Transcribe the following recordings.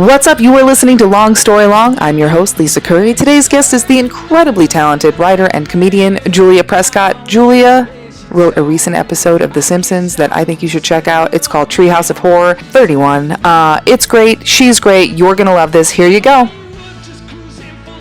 What's up? You are listening to Long Story Long. I'm your host, Lisa Curry. Today's guest is the incredibly talented writer and comedian Julia Prescott. Julia wrote a recent episode of The Simpsons that I think you should check out. It's called Treehouse of Horror XXXI. It's great. She's great. You're going to love this. Here you go.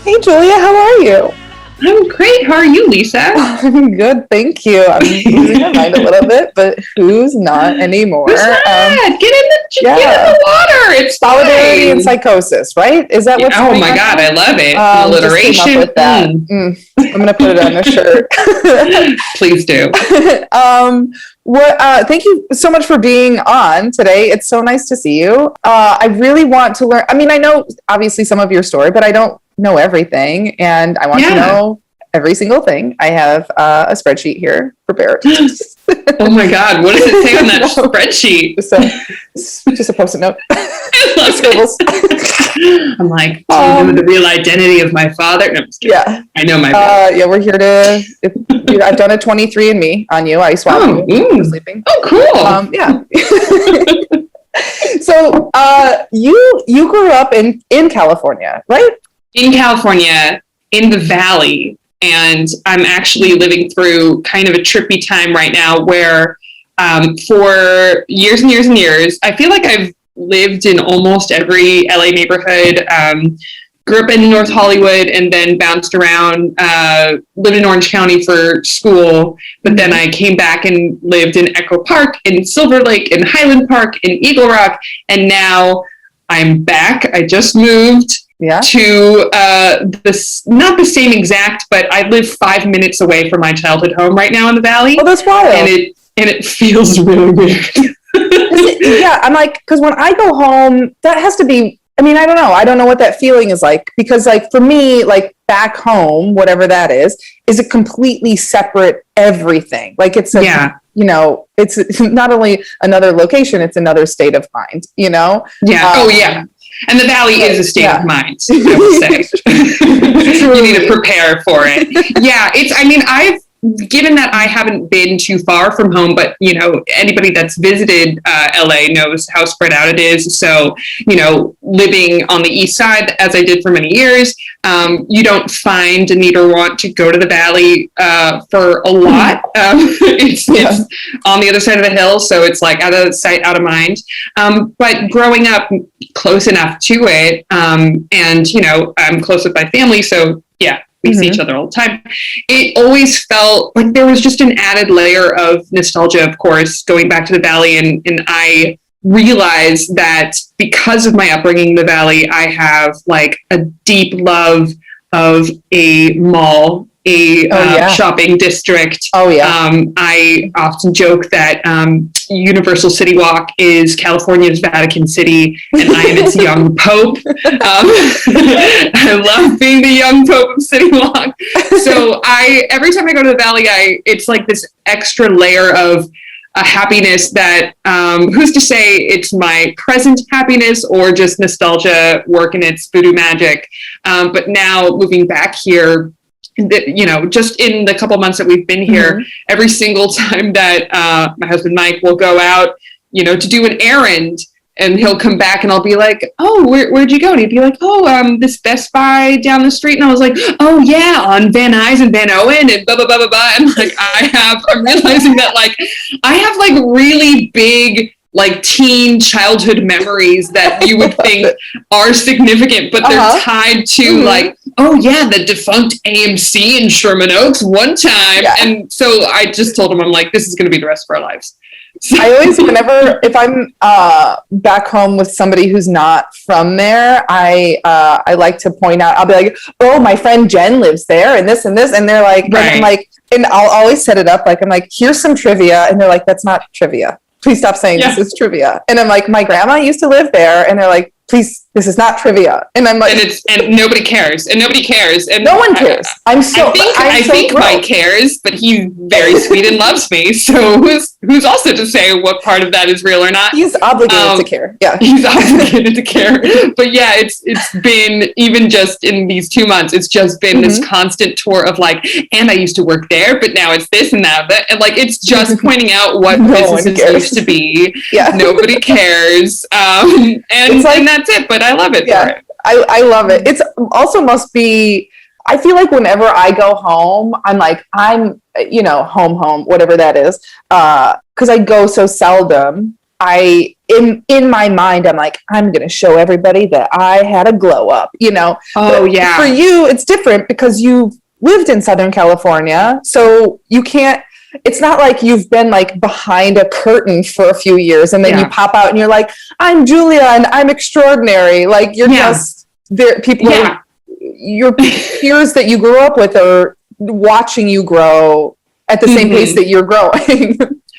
Hey, Julia. How are you? I'm great. How are you, Lisa? I'm good, thank you. I'm losing my mind a little bit, but who's not anymore? Who's not? Get in the water. It's solidarity fine. And psychosis, right? Is that what's Oh my God, I love it. Alliteration. Just came up with that. I'm gonna put it on a shirt. Please do. Thank you so much for being on today. It's so nice to see you. I really want to learn. I mean, I know obviously some of your story, but I don't know everything, and I want to know every single thing. I have a spreadsheet here prepared. Oh my God, what does it say on that spreadsheet? Just a post-it note. Scribbles. I'm like, do you know the real identity of my father? No, I'm just kidding. Yeah, I know my. We're here to. I've done a 23andMe on you. I swapped you sleeping. Oh, cool. Yeah. So, you grew up in California, right? In California, in the Valley, and I'm actually living through kind of a trippy time right now where for years and years and years, I feel like I've lived in almost every LA neighborhood, grew up in North Hollywood and then bounced around, lived in Orange County for school, but then I came back and lived in Echo Park, in Silver Lake, in Highland Park, in Eagle Rock, and now I'm back. I just moved to this, not the same exact, but I live 5 minutes away from my childhood home right now in the Valley. Oh, that's wild. And it feels really weird. I'm like, because when I go home, that has to be, I mean, I don't know. I don't know what that feeling is like, because like for me, like back home, whatever that is a completely separate everything. Like it's it's not only another location, it's another state of mind, you know? Yeah. And the Valley is a state of mind, I would say. You need to prepare for it. Yeah, given that I haven't been too far from home, but, you know, anybody that's visited LA knows how spread out it is. So, you know, living on the east side, as I did for many years, you don't find a need or want to go to the Valley for a lot. It's on the other side of the hill, so it's like out of sight, out of mind. But growing up close enough to it, and, you know, I'm close with my family, so yeah. We see each other all the time. It always felt like there was just an added layer of nostalgia, of course, going back to the Valley. And I realized that because of my upbringing in the Valley, I have like a deep love of a mall, shopping district. I often joke that Universal City Walk is California's Vatican City, and I am its young pope. I love being the young pope of City Walk. So every time I go to the Valley, it's like this extra layer of a happiness that who's to say it's my present happiness or just nostalgia working its voodoo magic. But now moving back here, you know, just in the couple months that we've been here, every single time that my husband Mike will go out, you know, to do an errand, and he'll come back and I'll be like, oh, where'd you go? And he'd be like, oh, this Best Buy down the street. And I was like, oh yeah, on Van Nuys and Van Owen and blah, blah, blah, blah, blah. And like, I'm realizing that like, I have like really big, like teen childhood memories that you would think are significant, but they're tied to like, oh yeah, the defunct AMC in Sherman Oaks one time. Yeah. And so I just told him, I'm like, this is going to be the rest of our lives. So. I always, if I'm back home with somebody who's not from there, I like to point out, I'll be like, oh, my friend Jen lives there and this, and they're like, and I'm like, and I'll always set it up. Like, I'm like, here's some trivia. And they're like, that's not trivia. Please stop saying this is trivia. And I'm like, my grandma used to live there. And they're like, please, this is not trivia. And I'm like, and nobody cares. And nobody cares. And no one cares. I think Mike cares, but he's very sweet and loves me. So who's also to say what part of that is real or not? He's obligated to care. Yeah. He's obligated to care. But yeah, it's been, even just in these 2 months, it's just been this constant tour of like, and I used to work there, but now it's this and that. And like, it's just pointing out what businesses used to be. Yeah. Nobody cares. And that's it. But but I love it for it. I love it. It's also must be, I feel like whenever I go home, I'm home, whatever that is. 'Cause I go so seldom. In my mind, I'm like, I'm going to show everybody that I had a glow up, Oh, but yeah. For you, it's different because you've lived in Southern California. So you can't, it's not like you've been like behind a curtain for a few years and then you pop out and you're like, I'm Julia and I'm extraordinary. Like you're just there. People, your peers that you grew up with are watching you grow at the same pace that you're growing.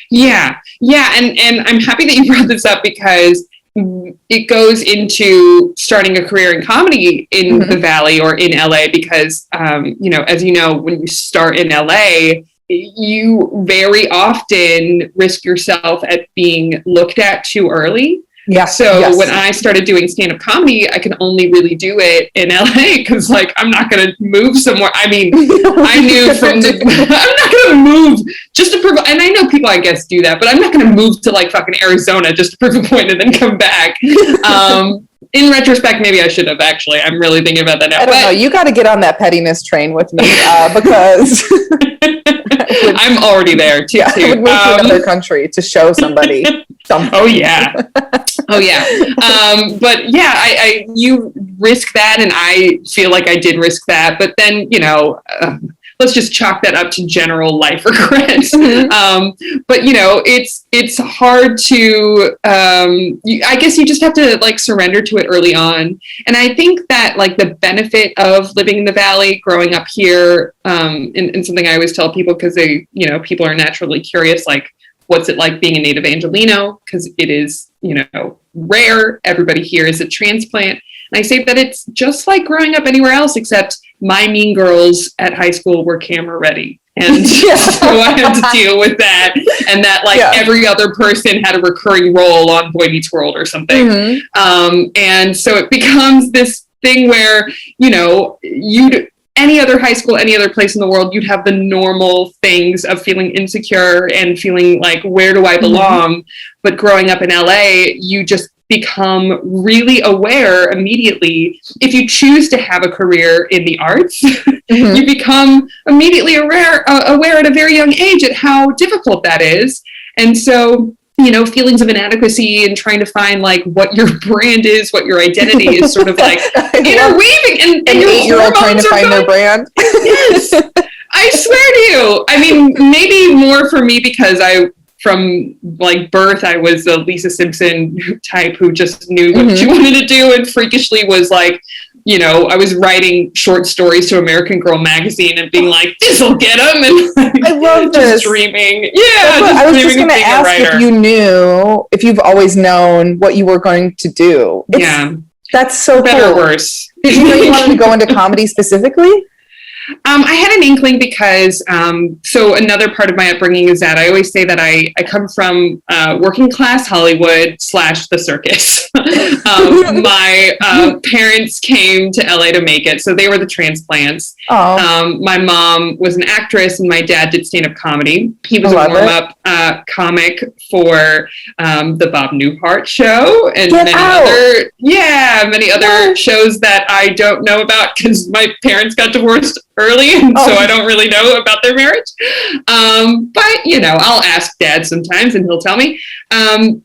Yeah. And I'm happy that you brought this up because it goes into starting a career in comedy in the Valley or in LA because, as you know, when you start in LA, you very often risk yourself at being looked at too early. Yeah. So when I started doing stand-up comedy, I could only really do it in LA because I'm not going to move somewhere. I mean, I knew I'm not going to move just to prove, and I know people, I guess, do that, but I'm not going to move to like fucking Arizona just to prove a point and then come back. In retrospect, maybe I should have actually. I'm really thinking about that now. I don't know. You got to get on that pettiness train with me because I'm already there too. I would move to another country to show somebody something. Oh yeah. But yeah, you risk that, and I feel like I did risk that. But then let's just chalk that up to general life regrets. But it's hard to. I guess you just have to like surrender to it early on. And I think that like the benefit of living in the Valley, growing up here, and something I always tell people because they, people are naturally curious, like, what's it like being a native Angelino? Because it is, rare. Everybody here is a transplant. And I say that it's just like growing up anywhere else, except my mean girls at high school were camera ready. And so I had to deal with that. And that every other person had a recurring role on Boy Meets World or something. And so it becomes this thing where, any other high school, any other place in the world, you'd have the normal things of feeling insecure and feeling like, where do I belong? But growing up in LA, you just become really aware immediately. If you choose to have a career in the arts, you become immediately aware at a very young age at how difficult that is. And so, feelings of inadequacy and trying to find like what your brand is, what your identity is, sort of like interweaving, and your 8-year-old trying to find their brand. Yes, I swear to you. I mean, maybe more for me because from like birth, I was a Lisa Simpson type who just knew what she wanted to do and freakishly was like, I was writing short stories to American Girl magazine and being like, this'll get them. And like, I love this. Just dreaming. Yeah. I was just going to ask if you've always known what you were going to do. That's so better cool. or worse. Did you know you wanted to go into comedy specifically? I had an inkling because, so another part of my upbringing is that I always say that I come from working class Hollywood / the circus. My parents came to LA to make it, so they were the transplants. My mom was an actress and my dad did stand-up comedy. He was a warm-up comic for the Bob Newhart show and many other shows that I don't know about because my parents got divorced early, and so I don't really know about their marriage. But I'll ask Dad sometimes and he'll tell me.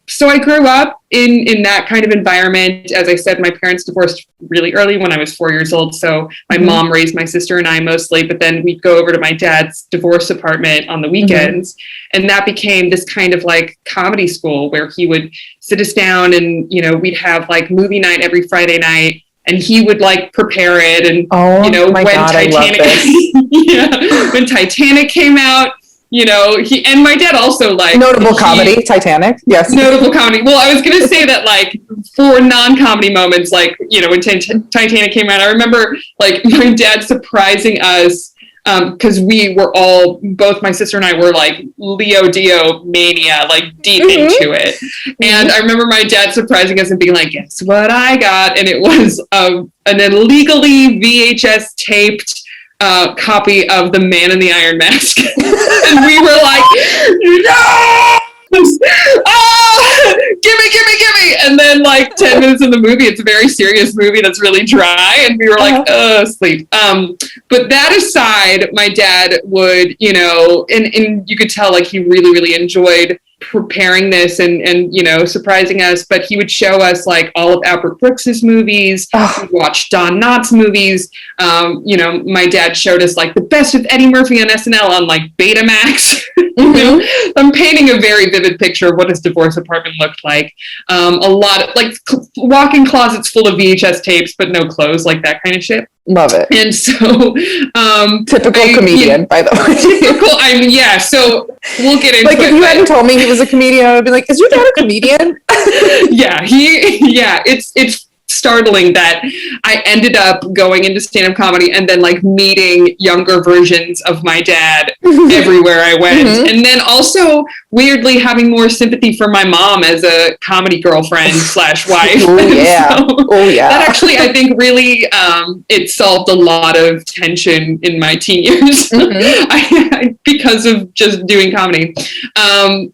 So I grew up in that kind of environment. As I said, my parents divorced really early when I was 4 years old. So my mom raised my sister and I mostly, but then we'd go over to my dad's divorce apartment on the weekends. And that became this kind of like comedy school where he would sit us down and, we'd have like movie night every Friday night. And he would like prepare it, and when Titanic came out, he and my dad also like notable comedy, Titanic, yes, notable comedy. Well, I was gonna say that like for non-comedy moments, like when Titanic came out, I remember like my dad surprising us. Because we were both my sister and I were like Leo Dio mania, like deep into it. And I remember my dad surprising us and being like, guess what I got? And it was an illegally VHS taped copy of The Man in the Iron Mask. And we were like, no! Give me gimme. And then like 10 minutes in the movie, it's a very serious movie that's really dry. And we were like, sleep. But that aside, my dad would, you know, and you could tell like he really, really enjoyed preparing this and you know, surprising us, but he would show us like all of Albert Brooks's movies. We'd watch Don Knotts movies. You know, my dad showed us like the best of Eddie Murphy on SNL on like Betamax. You know, I'm painting a very vivid picture of what his divorce apartment looked like. A lot of like walk-in closets full of VHS tapes, but no clothes, like that kind of shit. Love it. And so, typical comedian, by the way. Typical. I mean, yeah. So we'll get into like if you hadn't told me he was a comedian, I would be like, "Is your dad a comedian?" Yeah, it's startling that I ended up going into stand-up comedy and then like meeting younger versions of my dad everywhere I went. And then also weirdly having more sympathy for my mom as a comedy girlfriend / wife. Oh yeah. That actually, I think really, it solved a lot of tension in my teen years because of just doing comedy.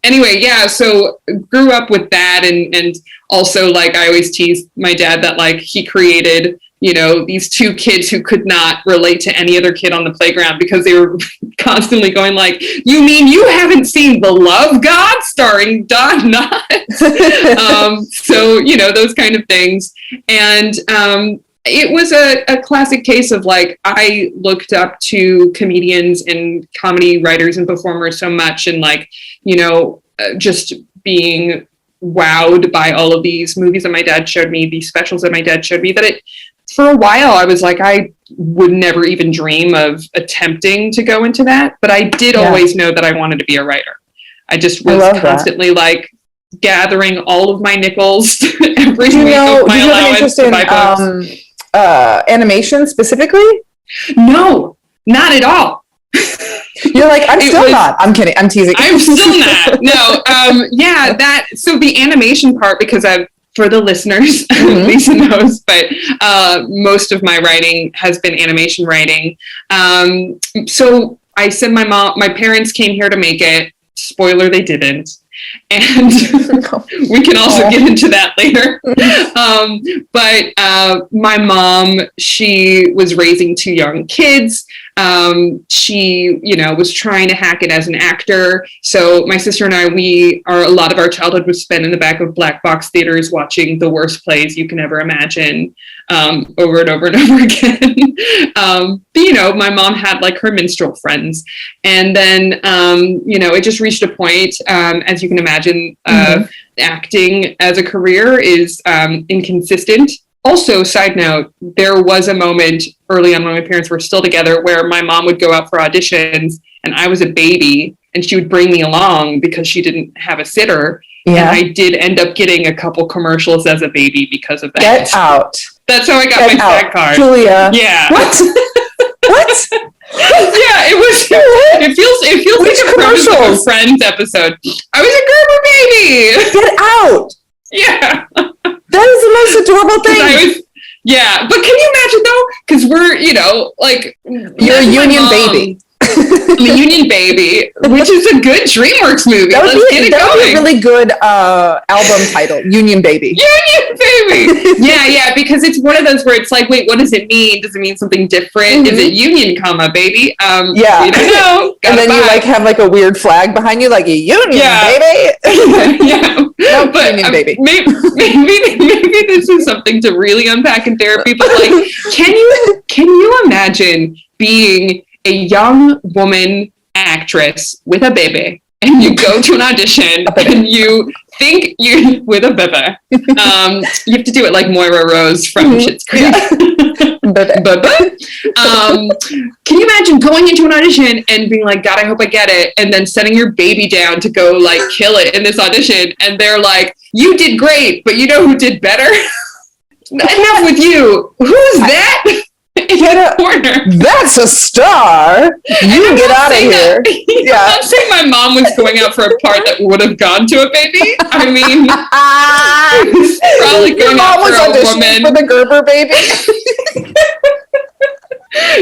Anyway, yeah, so grew up with that and also, like, I always tease my dad that, like, he created, you know, these two kids who could not relate to any other kid on the playground because they were constantly going like, you mean you haven't seen The Love God starring Don Knotts? So, you know, those kind of things. And it was a classic case of, like, I looked up to comedians and comedy writers and performers so much and, like, you know, just being wowed by all of these movies that my dad showed me, these specials that my dad showed me, that for a while I was like, I would never even dream of attempting to go into that, but I did always know that I wanted to be a writer. I just was constantly like gathering all of my nickels every week of my allowance to buy books. Animation specifically? No, not at all. You're like, I'm not. I'm kidding. I'm teasing. I'm still not. No. So the animation part, because for the listeners, Lisa knows, but most of my writing has been animation writing. So I said my parents came here to make it. Spoiler, they didn't. And we can also get into that later. But my mom, she was raising two young kids. She, you know, was trying to hack it as an actor. So my sister and I, a lot of our childhood was spent in the back of black box theaters watching the worst plays you can ever imagine, over and over and over again. But, you know, my mom had like her minstrel friends. And then, you know, it just reached a point, as you can imagine, acting as a career is inconsistent. Also, side note, there was a moment early on when my parents were still together where my mom would go out for auditions and I was a baby and she would bring me along because she didn't have a sitter. Yeah. And I did end up getting a couple commercials as a baby because of that. Get out. That's how I got my SAG card. Julia. Yeah. What? What? Yeah, it feels like a premise of a Friends episode. I was a Gerber baby. Get out. Yeah. That is the most adorable thing. But can you imagine though? Because we're, you know, like, you're a union baby. I'm a union baby, which is a good DreamWorks movie. That would be a really good album title, Union Baby. Union Baby. Yeah, because it's one of those where it's like, wait, what does it mean? Does it mean something different? Is it union, baby? Yeah. We don't know. And then you like have like a weird flag behind you, like a union baby. Yeah. No, but union baby. Maybe this is something to really unpack in therapy. But like, can you imagine being a young woman actress with a baby and you go to an audition and you think you're with a baby? You have to do it like Moira Rose from Schitt's Creek. Can you imagine going into an audition and being like, God, I hope I get it, and then setting your baby down to go like kill it in this audition, and they're like, you did great, but you know who did better? Enough with you. Who's that? Corner. That's a star. You get out of here. Yeah. I'm not saying my mom was going out for a part that would have gone to a baby. I mean, probably going out for a woman. For the Gerber baby.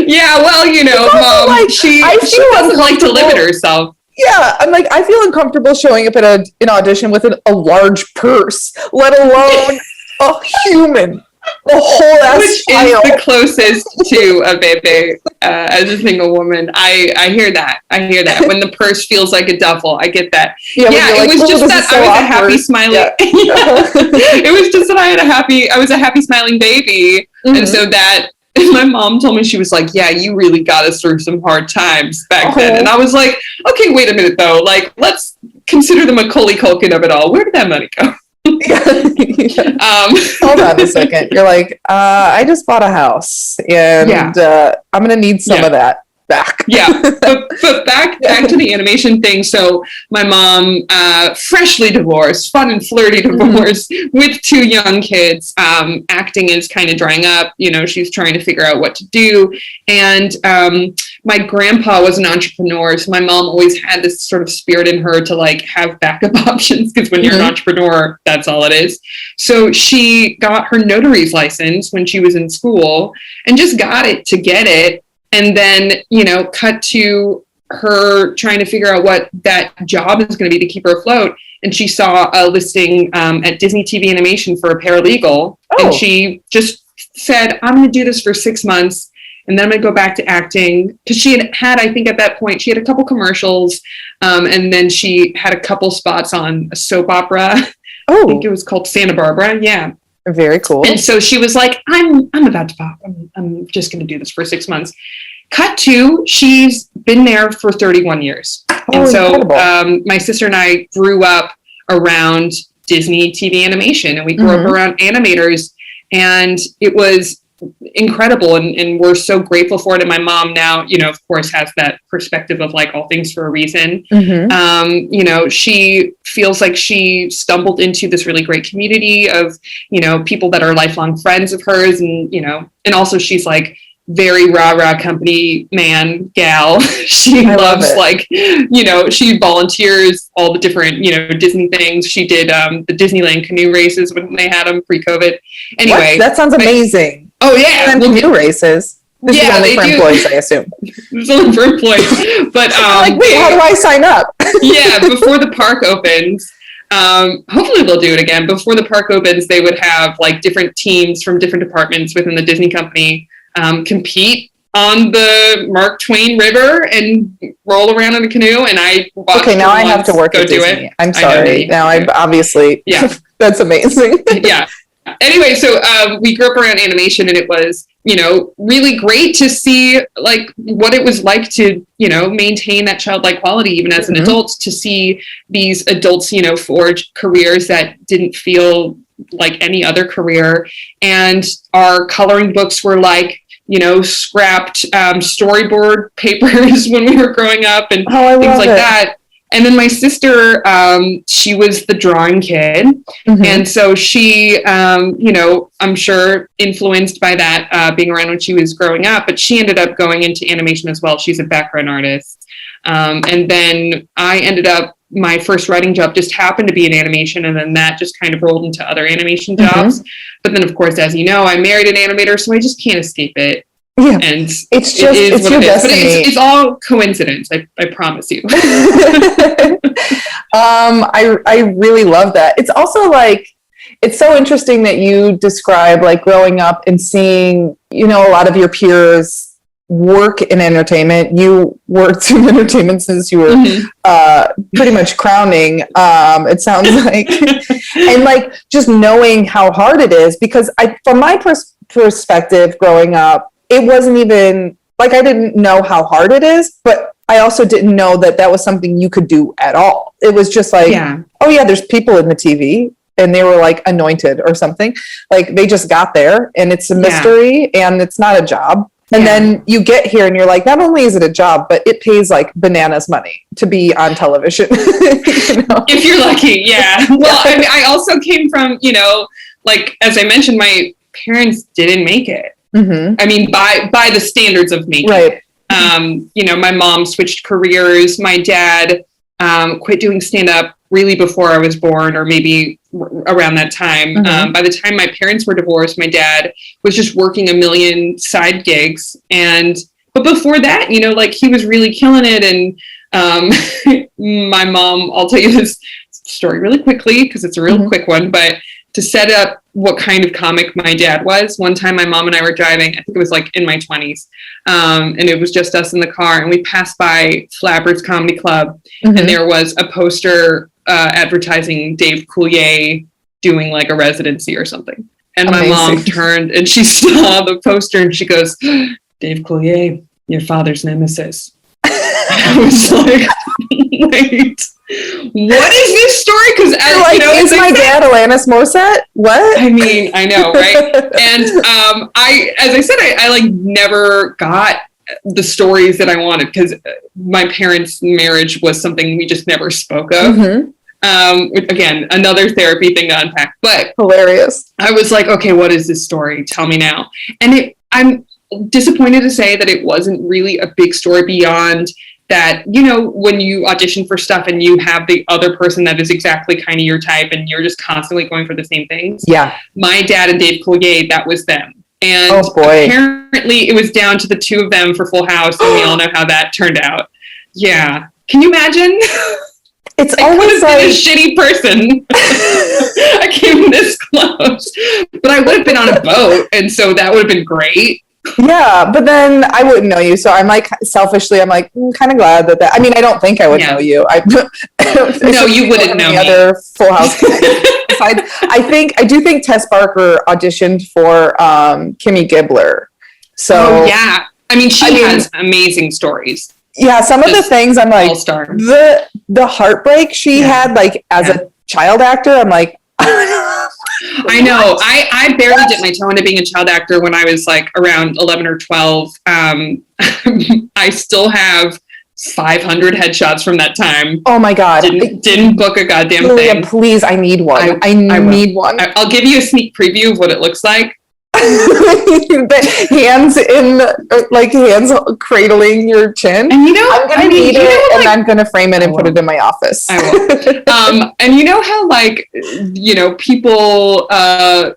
Yeah, well, you know, Mom, like, she doesn't like to limit herself. Yeah, I'm like, I feel uncomfortable showing up at an audition with a large purse, let alone a human. The whole ass Which file. is the closest to a bebe as a single woman. I hear that. When the purse feels like a duffel, I get that. Yeah, it was just that I was a happy smiling. Yeah. It was just that I was a happy smiling baby, and so that. And my mom told me, she was like, yeah, you really got us through some hard times back then. And I was like, okay, wait a minute though. Like, let's consider the Macaulay Culkin of it all. Where did that money go? Hold on a second. You're like, I just bought a house and I'm gonna need some of that back. But back to the animation thing. So my mom, freshly divorced, fun and flirty divorce with 2 young kids. Acting is kind of drying up. She's trying to figure out what to do. And my grandpa was an entrepreneur, so my mom always had this sort of spirit in her to like have backup options, because when you're an entrepreneur, that's all it is. So she got her notary's license when she was in school and just got it to get it. And then, cut to her trying to figure out what that job is going to be to keep her afloat. And she saw a listing at Disney TV Animation for a paralegal. And she just said, I'm going to do this for 6 months. And then I'm going to go back to acting. Because she had, I think at that point, she had a couple commercials. And then she had a couple spots on a soap opera. I think it was called Santa Barbara. Yeah. Very cool. And so she was like, I'm about to pop. I'm just going to do this for 6 months. Cut to, she's been there for 31 years. And so my sister and I grew up around Disney TV animation, and we grew up around animators, and it was incredible, and we're so grateful for it. And my mom now, of course, has that perspective of like all things for a reason. She feels like she stumbled into this really great community of, people that are lifelong friends of hers, and also she's like very rah-rah company man gal. She loves like, she volunteers all the different, Disney things. She did the Disneyland canoe races when they had them pre-COVID. Anyway. What? That sounds amazing. Oh yeah. Canoe races. This is only for employees, I assume. It's only for employees. But like, wait, how do I sign up? Before the park opens, hopefully they'll do it again. Before the park opens, they would have like different teams from different departments within the Disney company compete on the Mark Twain River and roll around in a canoe. And I watched now I have to work at Disney. I'm sorry. Now I'm obviously that's amazing. Anyway, so we grew up around animation, and it was, really great to see like what it was like to, maintain that childlike quality even as an adult, to see these adults, forge careers that didn't feel like any other career. And our coloring books were like, scrapped storyboard papers when we were growing up and things like that. And then my sister, she was the drawing kid. And so she, I'm sure influenced by that being around when she was growing up, but she ended up going into animation as well. She's a background artist. And then I ended up, my first writing job just happened to be in animation, and then that just kind of rolled into other animation jobs. But then, of course, as you know, I married an animator, so I just can't escape it. Yeah, and it's your destiny. But it's all coincidence. I promise you. I really love that. It's also like, it's so interesting that you describe like growing up and seeing, a lot of your peers work in entertainment. You worked in entertainment since you were pretty much crowning, it sounds like. And like just knowing how hard it is, because from my perspective growing up, it wasn't even like, I didn't know how hard it is, but I also didn't know that was something you could do at all. It was just like, there's people in the TV and they were like anointed or something. Like they just got there and it's a mystery and it's not a job. And then you get here and you're like, not only is it a job, but it pays like bananas money to be on television. If you're lucky. Yeah. Well, I mean, I also came from, like, as I mentioned, my parents didn't make it. I mean, by the standards of making it. My mom switched careers. My dad quit doing stand-up really before I was born, or maybe around that time. By the time my parents were divorced, my dad was just working a million side gigs. But before that, like he was really killing it. And My mom, I'll tell you this story really quickly because it's a real quick one, but to set up what kind of comic my dad was, one time my mom and I were driving, I think it was like in my 20s, and it was just us in the car, and we passed by Flabber's Comedy Club, and there was a poster advertising Dave Coulier doing like a residency or something. And my mom turned and she saw the poster and she goes, Dave Coulier, your father's nemesis. I was like, wait, what is this story? Because like, is my dad Alanis Morissette? What? I mean, I know, right? And as I said, I like never got the stories that I wanted because my parents' marriage was something we just never spoke of. Again, another therapy thing to unpack, but hilarious. I was like, okay, what is this story? Tell me now. And I'm disappointed to say that it wasn't really a big story beyond that, you know, when you audition for stuff and you have the other person that is exactly kind of your type and you're just constantly going for the same things. Yeah. My dad and Dave Coulier, that was them. And apparently it was down to the two of them for Full House, and we all know how that turned out. Yeah. Can you imagine? It's always like a shitty person. I came this close, but I would have been on a boat, and so that would have been great. Yeah, but then I wouldn't know you, so I'm like selfishly, I'm like kind of glad that. I mean, I don't think I would know you. No, you wouldn't know me. Other Full House. I do think Tess Barker auditioned for Kimmy Gibbler. So yeah, I mean, she has amazing stories. Yeah, some of the things I'm like the heartbreak she had, like as a child actor. I'm like, I know. I barely dipped my toe into being a child actor when I was like around 11 or 12. I still have 500 headshots from that time. Oh my God. Didn't book a goddamn thing. Please, I need one. I need one. I'll give you a sneak preview of what it looks like. hands cradling your chin. And you know, I'm gonna need it, and I'm gonna frame it and put it in my office. I will. And you know how, like, you know, people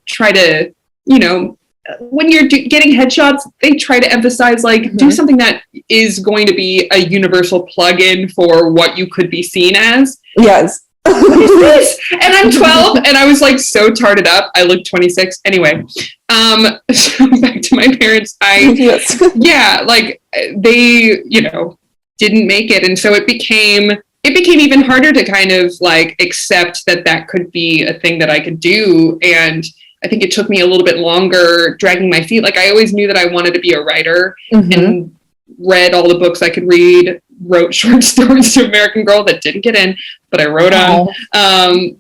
try to, you know, when you're getting headshots, they try to emphasize, like, do something that is going to be a universal plug-in for what you could be seen as. Yes. What is this? And I'm 12 and I was like so tarted up. I look 26. Anyway, so back to my parents. Like they, you know, didn't make it. And so it became even harder to kind of like accept that could be a thing that I could do. And I think it took me a little bit longer dragging my feet. Like I always knew that I wanted to be a writer and read all the books I could read, wrote short stories to American Girl that didn't get in, but I wrote on.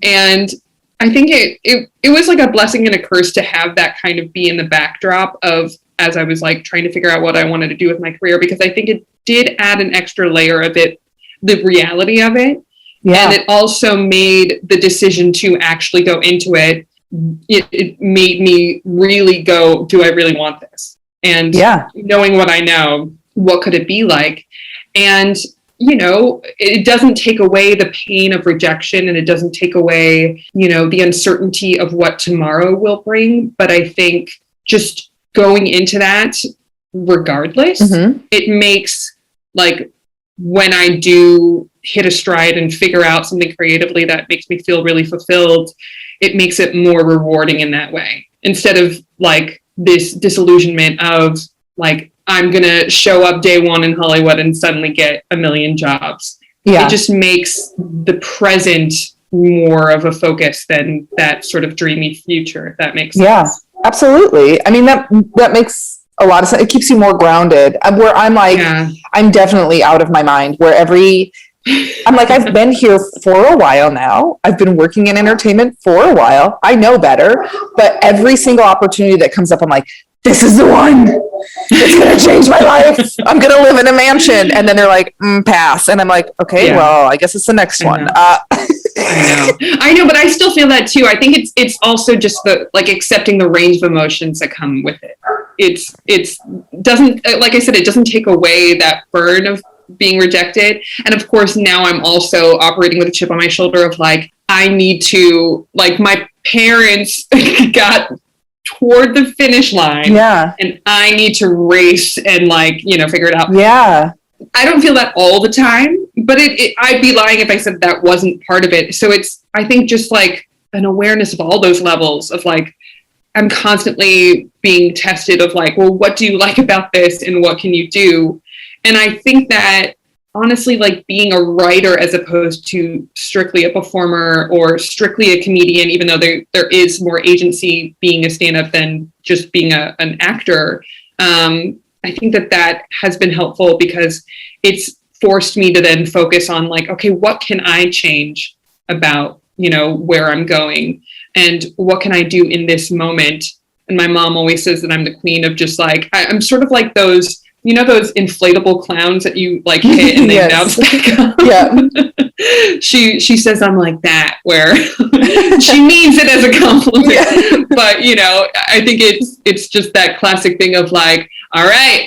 And I think it was like a blessing and a curse to have that kind of be in the backdrop of, as I was like trying to figure out what I wanted to do with my career, because I think it did add an extra layer of it, the reality of it. Yeah. And it also made the decision to actually go into it. It made me really go, do I really want this? And knowing what I know, what could it be like? And, you know, it doesn't take away the pain of rejection, and it doesn't take away, you know, the uncertainty of what tomorrow will bring. But I think just going into that regardless, it makes, like, when I do hit a stride and figure out something creatively that makes me feel really fulfilled, it makes it more rewarding in that way. Instead of like this disillusionment of like, I'm going to show up day one in Hollywood and suddenly get 1 million jobs. Yeah. It just makes the present more of a focus than that sort of dreamy future, if that makes sense. Yeah, absolutely. I mean, that makes a lot of sense. It keeps you more grounded. Where I'm like, I'm definitely out of my mind. I'm like, I've been here for a while now. I've been working in entertainment for a while. I know better. But every single opportunity that comes up, I'm like, this is the one. It's going to change my life. I'm going to live in a mansion. And then they're like, pass. And I'm like, okay, well, I guess it's the next one. I know, but I still feel that too. I think it's also just the, like, accepting the range of emotions that come with it. It's doesn't, like I said, it doesn't take away that burn of being rejected. And of course, now I'm also operating with a chip on my shoulder of like, I need to, like, my parents got toward the finish line, and I need to race and, like, you know, figure it out. I don't feel that all the time, but I'd be lying if I said that wasn't part of it. So it's, I think, just like an awareness of all those levels of like, I'm constantly being tested of like, well, what do you like about this and what can you do? And I think that honestly, like being a writer as opposed to strictly a performer or strictly a comedian, even though there is more agency being a stand-up than just being an actor, I think that has been helpful because it's forced me to then focus on like, okay, what can I change about, you know, where I'm going and what can I do in this moment? And my mom always says that I'm the queen of just like, I'm sort of like those, you know, those inflatable clowns that you like hit and they bounce back up. Yeah. She says I'm like that, where she means it as a compliment. Yeah. But, you know, I think it's just that classic thing of like, all right.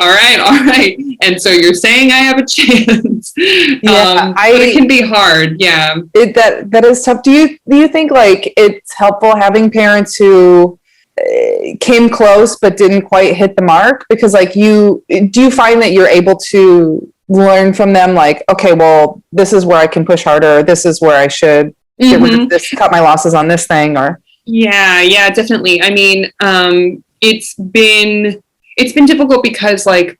And so you're saying I have a chance. Yeah, but it can be hard. Yeah. That is tough. Do you think like it's helpful having parents who came close but didn't quite hit the mark? Because like do you find that you're able to learn from them like, okay, well, this is where I can push harder, this is where I should get rid of this, cut my losses on this thing? Or yeah, definitely. I mean, it's been difficult because like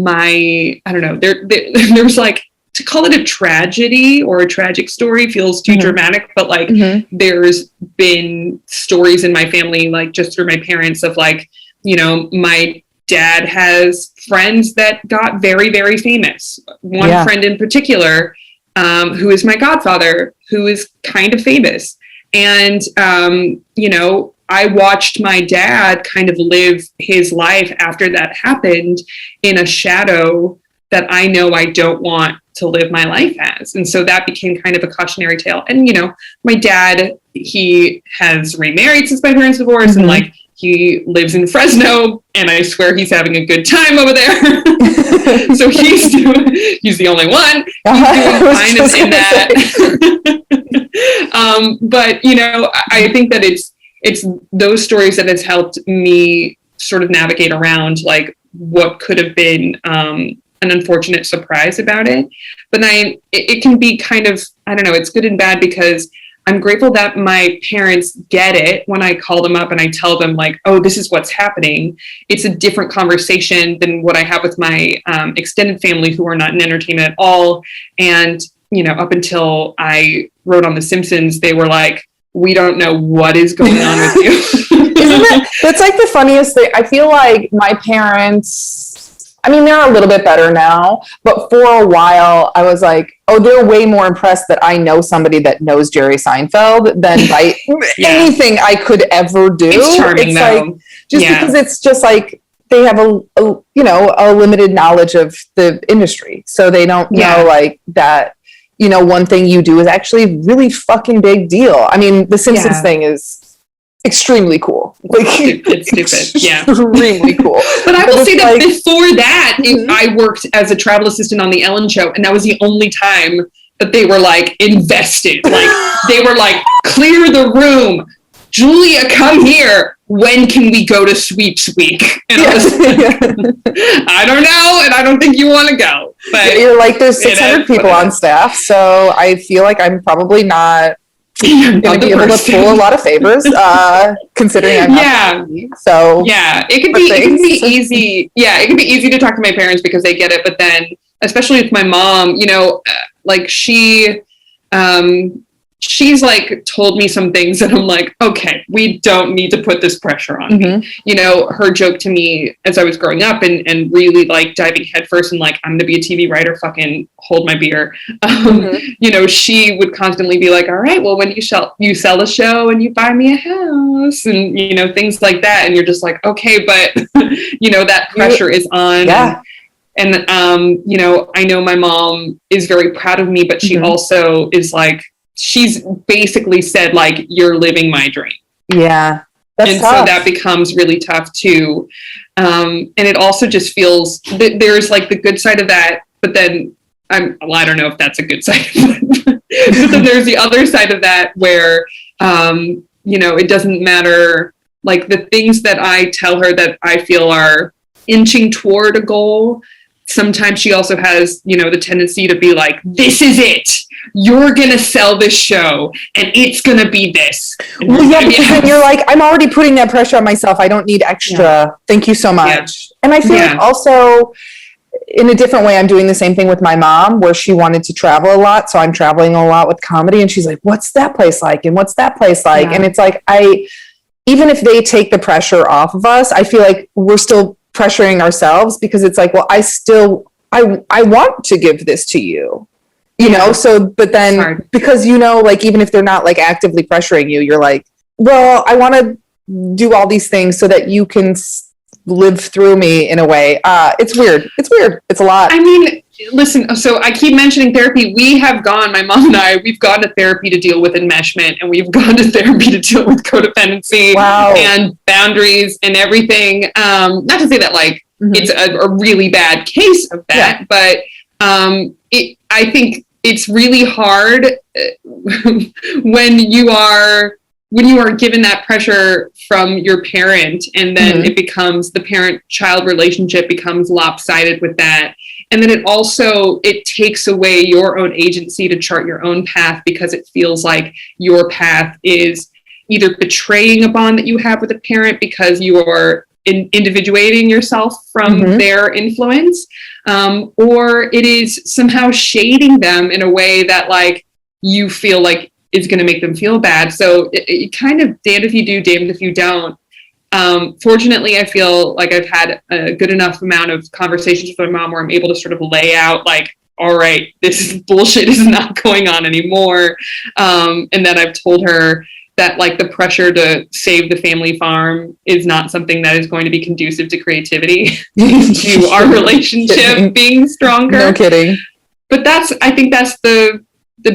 I don't know, there's like, to call it a tragedy or a tragic story feels too dramatic, but like there's been stories in my family, like just through my parents of like, you know, my dad has friends that got very, very famous. One friend in particular, who is my godfather, who is kind of famous. And, you know, I watched my dad kind of live his life after that happened in a shadow that I know I don't want to live my life as. And so that became kind of a cautionary tale. And, you know, my dad, he has remarried since my parents' divorce and like he lives in Fresno and I swear he's having a good time over there. So he's the only one. He's doing fine in that. But, you know, I think that it's those stories that has helped me sort of navigate around like what could have been an unfortunate surprise about it. But it can be kind of, I don't know, it's good and bad because I'm grateful that my parents get it when I call them up and I tell them like, oh, this is what's happening. It's a different conversation than what I have with my extended family who are not in entertainment at all. And, you know, up until I wrote on The Simpsons, they were like, we don't know what is going on with you. That's like the funniest thing. I feel like my parents, I mean, they're a little bit better now, but for a while I was like, oh, they're way more impressed that I know somebody that knows Jerry Seinfeld than by anything I could ever do. It's charming, though. Like, just because it's just like, they have a limited knowledge of the industry. So they don't know like that, you know, one thing you do is actually really fucking big deal. I mean, the Simpsons thing is extremely cool. Like, it's stupid. Yeah. Extremely cool. But I will say that before that, I worked as a travel assistant on the Ellen Show, and that was the only time that they were like invested. Like they were like, clear the room. Julia, come here. When can we go to Sweeps Week? And I was like, I don't know, and I don't think you want to go. But you're like, there's 600 people on staff, so I feel like I'm probably not going to be able to pull a lot of favors, considering I'm not so it could be easy. Yeah, it can be easy to talk to my parents because they get it, but then, especially with my mom, you know, like she's like told me some things that I'm like, okay, we don't need to put this pressure on me. You know, her joke to me as I was growing up and really like diving headfirst and like, I'm going to be a TV writer, fucking hold my beer. You know, she would constantly be like, all right, well, when you sell a show and you buy me a house and, you know, things like that. And you're just like, okay, but you know, that pressure is on. Yeah. And you know, I know my mom is very proud of me, but she also is like, she's basically said like, you're living my dream. Yeah. That's tough. So that becomes really tough too. And it also just feels that there's like the good side of that, but then I don't know if that's a good side. But then there's the other side of that where, you know, it doesn't matter. Like the things that I tell her that I feel are inching toward a goal, sometimes she also has, the tendency to be like, this is it. You're going to sell this show and it's going to be this. Well, yeah, because then you're like, I'm already putting that pressure on myself. I don't need extra. Yeah. Thank you so much. Yeah. And I feel like also in a different way, I'm doing the same thing with my mom where she wanted to travel a lot. So I'm traveling a lot with comedy and she's like, what's that place like? And what's that place like? Yeah. And it's like, even if they take the pressure off of us, I feel like we're still pressuring ourselves because it's like, well, I want to give this to you. So, but then because, like, even if they're not like actively pressuring you, you're like, well, I want to do all these things so that you can live through me in a way. It's weird. It's a lot. I mean, listen, so I keep mentioning therapy. My mom and I, we've gone to therapy to deal with enmeshment, and we've gone to therapy to deal with codependency and boundaries and everything. Not to say that like it's a really bad case of that, but I think it's really hard when you are given that pressure from your parent, and then it becomes the parent-child relationship becomes lopsided with that. And then it takes away your own agency to chart your own path because it feels like your path is either betraying a bond that you have with a parent because you're individuating yourself from their influence, or it is somehow shading them in a way that like you feel like is going to make them feel bad. So it kind of damned if you do, damned if you don't. Fortunately, I feel like I've had a good enough amount of conversations with my mom where I'm able to sort of lay out like, all right, this bullshit is not going on anymore. And then I've told her that like the pressure to save the family farm is not something that is going to be conducive to creativity, to our relationship being stronger. No kidding. But I think that's the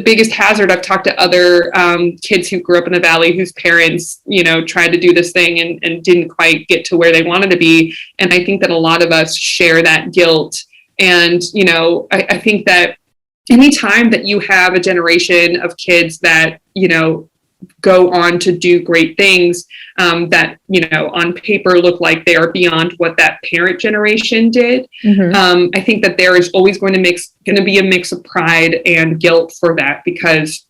biggest hazard. I've talked to other kids who grew up in the Valley whose parents, tried to do this thing and didn't quite get to where they wanted to be. And I think that a lot of us share that guilt. And, I think that anytime that you have a generation of kids that, go on to do great things that, on paper look like they are beyond what that parent generation did. I think that there is always going to be a mix of pride and guilt for that because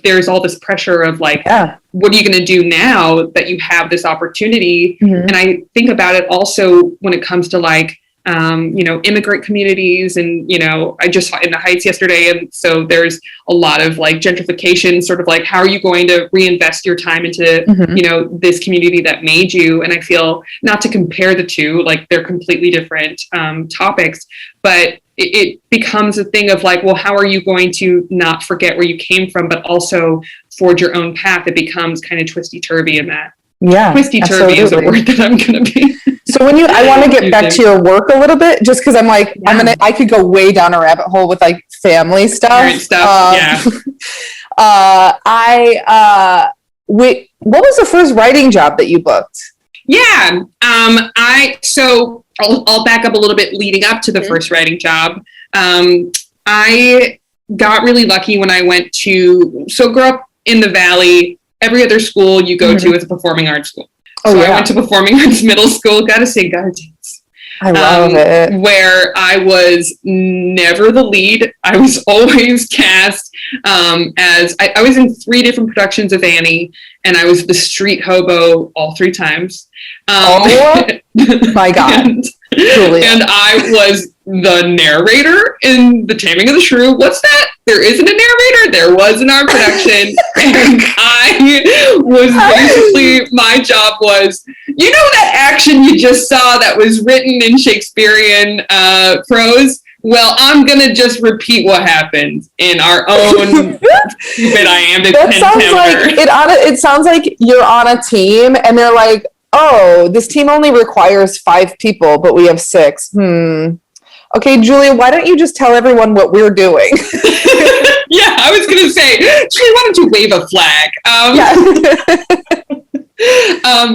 there's all this pressure of like, what are you going to do now that you have this opportunity? And I think about it also when it comes to like, immigrant communities and, I just saw in the Heights yesterday. And so there's a lot of like gentrification, sort of like, how are you going to reinvest your time into, this community that made you? And I feel not to compare the two, like they're completely different topics, but it becomes a thing of like, well, how are you going to not forget where you came from, but also forge your own path? It becomes kind of twisty-turvy in that. Yeah, twisty-turvy is a word that I'm going to be. So I want to get back to your work a little bit, just because I'm like, I could go way down a rabbit hole with like family stuff. Parent stuff, what was the first writing job that you booked? Yeah, I'll back up a little bit leading up to the first writing job. I got really lucky when I went to, grew up in the Valley. Every other school you go to is a performing arts school. I went to performing arts middle school, gotta sing, gotta dance. I love it. Where I was never the lead. I was always cast as, I was in 3 different productions of Annie, and I was the street hobo all 3 times. Oh my God. And I was the narrator in The Taming of the Shrew. What's that? There isn't a narrator. There was in our production. And I was basically, my job was, that action you just saw that was written in Shakespearean prose? Well, I'm going to just repeat what happened in our own stupid iambic pentameter. It sounds like you're on a team and they're like, oh, this team only requires 5 people, but we have 6. Okay, Julia, why don't you just tell everyone what we're doing? Yeah, I was going to say, Julia, why don't you wave a flag?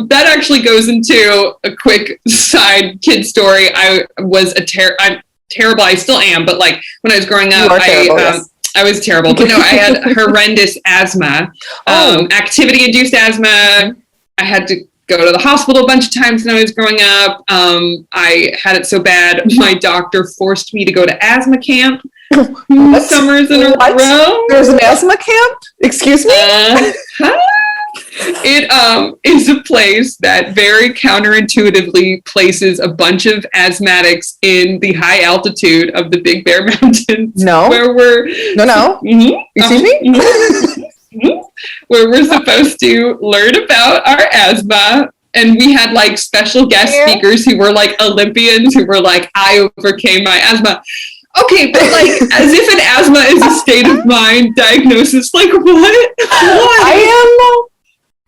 That actually goes into a quick side kid story. I was I'm terrible. I still am, but like when I was growing up, I was terrible. But no, I had horrendous asthma, activity-induced asthma. I had to go to the hospital a bunch of times when I was growing up. I had it so bad, my doctor forced me to go to asthma camp 2 summers in a row. There's an asthma camp? Excuse me? It is a place that very counterintuitively places a bunch of asthmatics in the high altitude of the Big Bear Mountains. No. Where we're... No. Excuse me? Where we're supposed to learn about our asthma. And we had like special guest speakers who were like Olympians who were like, I overcame my asthma. Okay, but like as if an asthma is a state of mind diagnosis. Like what?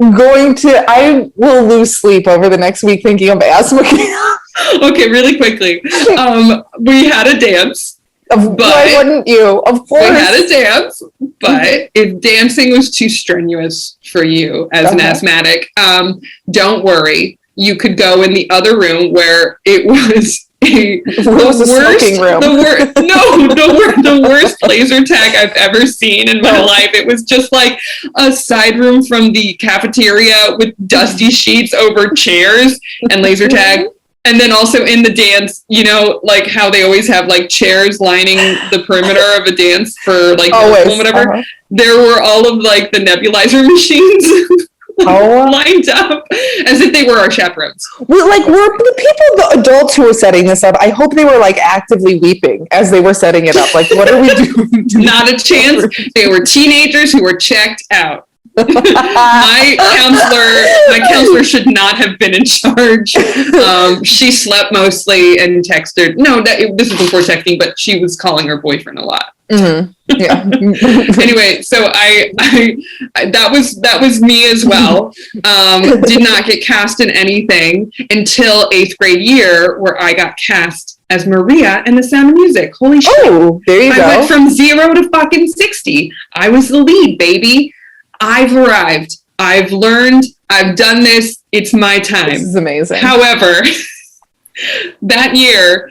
I will lose sleep over the next week thinking of asthma camp. Okay, really quickly. We had a dance. Why wouldn't you? Of course. We had a dance, but if dancing was too strenuous for you as an asthmatic, don't worry. You could go in the other room where it was the worst laser tag I've ever seen in my life. It was just like a side room from the cafeteria with dusty sheets over chairs and laser tag. And then also in the dance, you know, like how they always have like chairs lining the perimeter of a dance for like whatever. There were all of like the nebulizer machines lined up as if they were our chaperones. Well, like were the adults who were setting this up, I hope they were like actively weeping as they were setting it up. Like, what are we doing? Not a chance. They were teenagers who were checked out. My counselor should not have been in charge. She slept mostly and texted. This was before texting, but she was calling her boyfriend a lot. Mm-hmm. Yeah. Anyway, so I that was me as well. Did not get cast in anything until 8th grade year, where I got cast as Maria in The Sound of Music. Holy shit! Oh, there you go. I went from 0 to fucking 60. I was the lead, baby. I've arrived. I've learned. I've done this. It's my time. This is amazing. However, that year,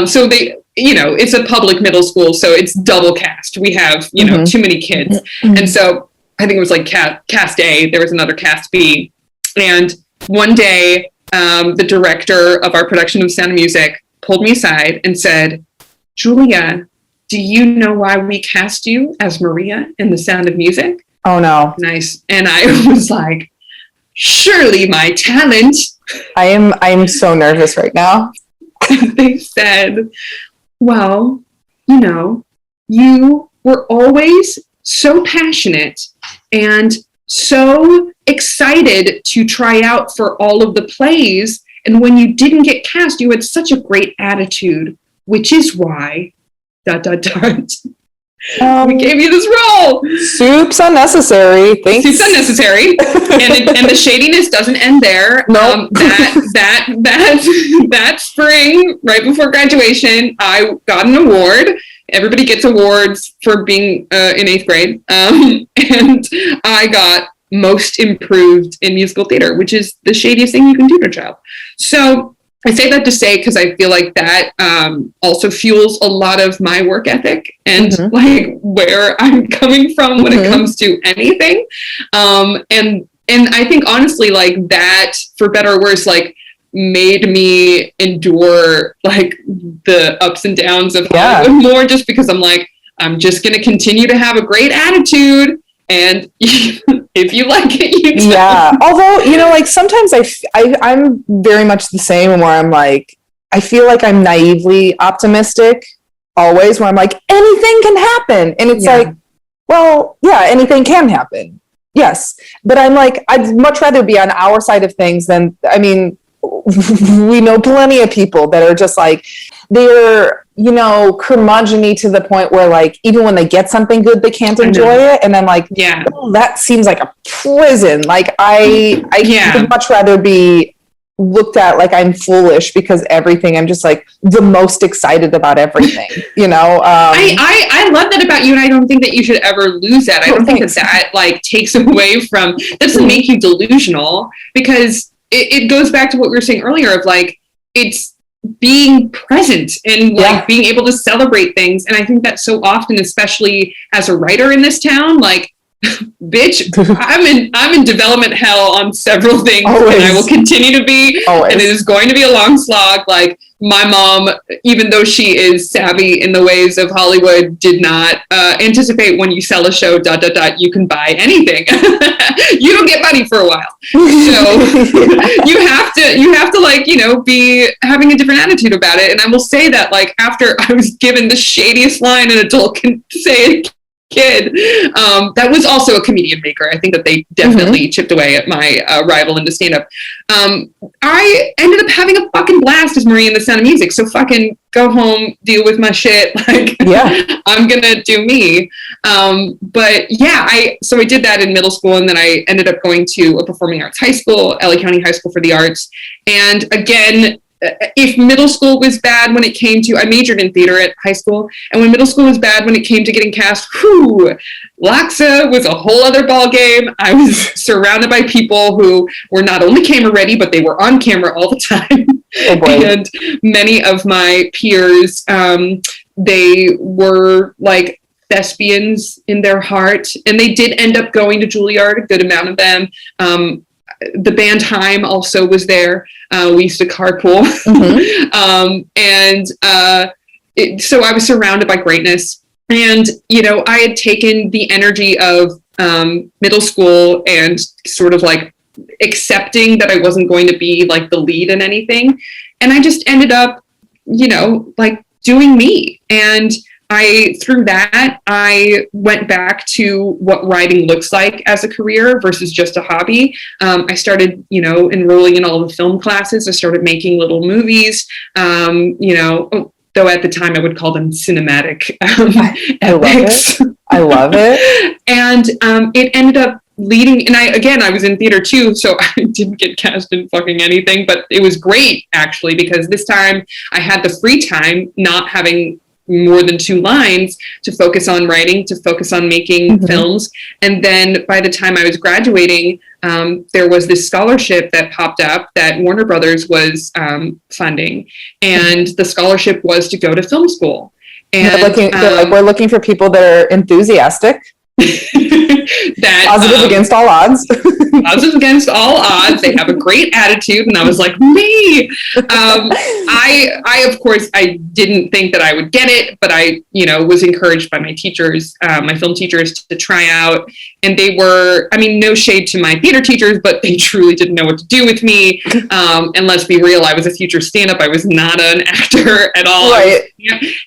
so they, it's a public middle school, so it's double cast. We have, too many kids. Mm-hmm. And so I think it was like cast A. There was another cast B. And one day, the director of our production of Sound of Music pulled me aside and said, Julia, do you know why we cast you as Maria in The Sound of Music? Oh no. Nice. And I was like, surely my talent. I'm so nervous right now. They said, well, you were always so passionate and so excited to try out for all of the plays. And when you didn't get cast, you had such a great attitude, which is why ... we gave you this role. Soup's unnecessary. Thanks. Soup's unnecessary, and the shadiness doesn't end there. Nope. That spring, right before graduation, I got an award. Everybody gets awards for being in 8th grade, and I got most improved in musical theater, which is the shadiest thing you can do to a child. So. I say that to say because I feel like that also fuels a lot of my work ethic and like where I'm coming from when it comes to anything. And I think honestly, like that, for better or worse, like made me endure like the ups and downs of Hollywood more, just because I'm like, I'm just going to continue to have a great attitude. And if you like it, you do. Yeah. Although, like sometimes I'm very much the same where I'm like, I feel like I'm naively optimistic always, where I'm like, anything can happen. And it's like, well, yeah, anything can happen. Yes. But I'm like, I'd much rather be on our side of things than, we know plenty of people that are just like, they're, curmudgeon-y to the point where like, even when they get something good, they can't enjoy it. And I'm like, oh, that seems like a prison. Like I would much rather be looked at like I'm foolish because I'm just like the most excited about everything, I love that about you, and I don't think that you should ever lose that. I don't think that like takes away from, that doesn't make you delusional, because it goes back to what we were saying earlier of like, it's being present and like being able to celebrate things. And I think that so often, especially as a writer in this town, like bitch, I'm in development hell on several things. Always. And I will continue to be. Always. And it is going to be a long slog. Like, my mom, even though she is savvy in the ways of Hollywood, did not anticipate when you sell a show, ... you can buy anything. You don't get money for a while. So you have to like, you know, be having a different attitude about it. And I will say that, like, after I was given the shadiest line an adult can say, kid, that was also a comedian maker. I think that they definitely chipped away at my rival into stand-up. I ended up having a fucking blast as Marie in The Sound of Music. So fucking go home, deal with my shit. Like, I'm gonna do me. But yeah, I did that in middle school, and then I ended up going to a performing arts high school, LA County High School for the Arts. And again, if middle school was bad when it came to, I majored in theater at high school, and when middle school was bad when it came to getting cast, Laxa was a whole other ball game. I was surrounded by people who were not only camera ready, but they were on camera all the time. Oh boy. And many of my peers, they were like thespians in their heart, and they did end up going to Juilliard, a good amount of them. The band Jaime also was there. We used to carpool. So I was surrounded by greatness. And, you know, I had taken the energy of middle school and sort of like accepting that I wasn't going to be like the lead in anything. And I just ended up, you know, like doing me. And through that, I went back to what writing looks like as a career versus just a hobby. I started, you know, enrolling in all the film classes. I started making little movies, you know, though at the time I would call them cinematic epics. I love it. And it ended up leading, and I was in theater too, so I didn't get cast in fucking anything, but it was great actually, because this time I had the free time, not having more than 2 lines, to focus on writing, to focus on making films. And then by the time I was graduating, there was this scholarship that popped up that Warner Brothers was funding. And the scholarship was to go to film school. And we're looking for people that are enthusiastic. That positive against all odds. Positive against all odds. They have a great attitude, and I was like, me. I of course I didn't think that I would get it, but I, you know, was encouraged by my teachers, my film teachers, to try out. And they were, I mean, no shade to my theater teachers, but they truly didn't know what to do with me. And let's be real, I was a future stand-up. I was not an actor at all. Right.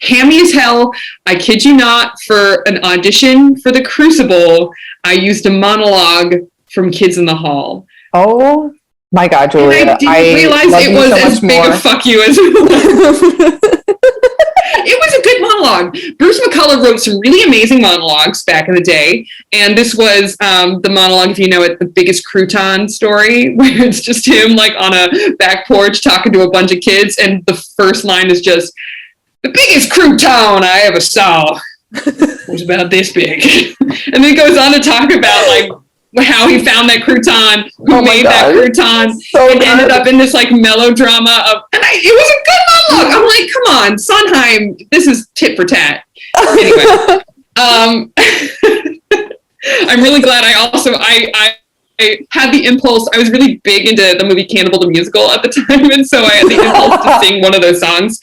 Hammy as hell. I kid you not, for an audition for The Crucible, I used a monologue from Kids in the Hall. Oh my God, Julia. And I didn't realize it was as big a fuck you as it was. It was a good monologue. Bruce McCullough wrote some really amazing monologues back in the day. And this was the monologue, if you know it, The Biggest Crouton Story, where it's just him like on a back porch talking to a bunch of kids. And the first line is just, "The biggest crouton I ever saw was about this big." And then it goes on to talk about like how he found that crouton, who made that crouton, and ended up in this like melodrama of, and it was a good monologue. I'm like, come on, Sondheim, this is tit for tat. Anyway, I'm really glad I had the impulse. I was really big into the movie Cannibal the Musical at the time, and so I had the impulse to sing one of those songs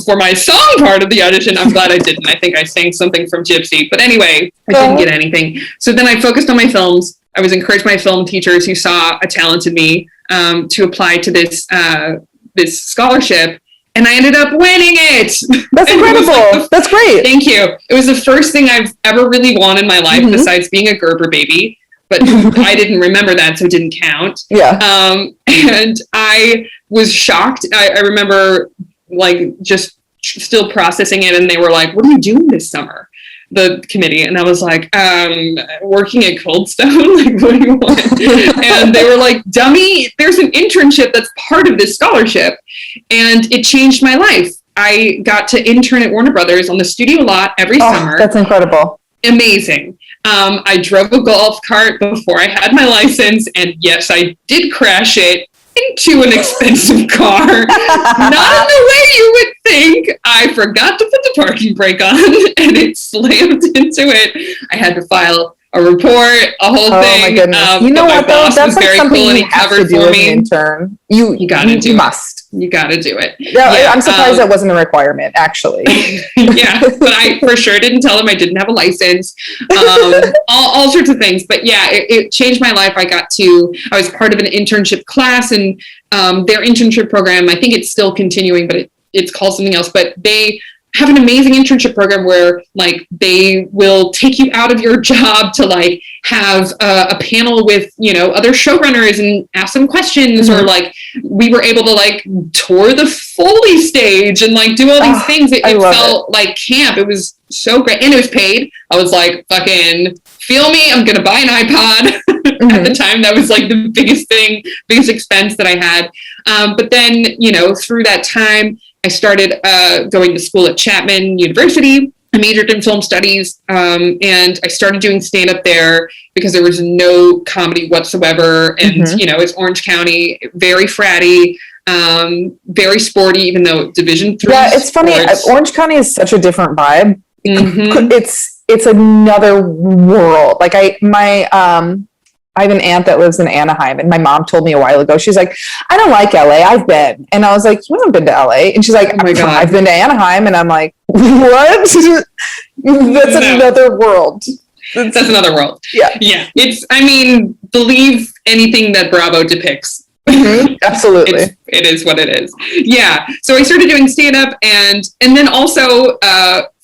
for my song part of the audition. I'm glad I didn't. I think I sang something from Gypsy, but anyway, I didn't get anything. So then I focused on my films. I was encouraged by film teachers who saw a talent in me to apply to this scholarship. And I ended up winning it. That's incredible. That's great. Thank you. It was the first thing I've ever really won in my life, besides being a Gerber baby. But I didn't remember that, so it didn't count. Yeah. And I was shocked. I remember like just still processing it, and they were like, "What are you doing this summer?" The committee. And I was like, working at Cold Stone. Like, what do you want? And they were like, "Dummy, there's an internship that's part of this scholarship." And it changed my life. I got to intern at Warner Brothers on the studio lot every summer. That's incredible. Amazing. I drove a golf cart before I had my license, and yes, I did crash it into an expensive car. Not in the way you would think. I forgot to put the parking brake on, and it slammed into it. I had to file a report, a whole thing. My goodness. You know what though? That's like something cool, you have to do as an intern. You gotta do it. Must. You gotta do it. Yeah, I'm surprised that wasn't a requirement, actually. Yeah, but I for sure didn't tell them I didn't have a license. All sorts of things. But yeah, it changed my life. I was part of an internship class, and their internship program, I think it's still continuing, but it's called something else. But they have an amazing internship program where like they will take you out of your job to like have a panel with, other showrunners and ask them questions, or like we were able to like tour the Foley stage and like do all these things. It felt like camp. It was so great. And it was paid. I was like, fucking feel me. I'm going to buy an iPod. At the time, that was like the biggest expense that I had. But then, through that time, I started going to school at Chapman University. I majored in film studies, and I started doing stand-up there because there was no comedy whatsoever. And, it's Orange County, very fratty, very sporty, even though Division III. Yeah, it's funny. Orange County is such a different vibe. It's another world. Like I have an aunt that lives in Anaheim, and my mom told me a while ago, she's like, I don't like LA, I've been. And I was like, you haven't been to LA? And she's like, oh my God. I've been to Anaheim. And I'm like, what? That's another world. That's another world. Yeah. Yeah. Believe anything that Bravo depicts. Absolutely. It is what it is. Yeah. So I started doing stand-up, and then also,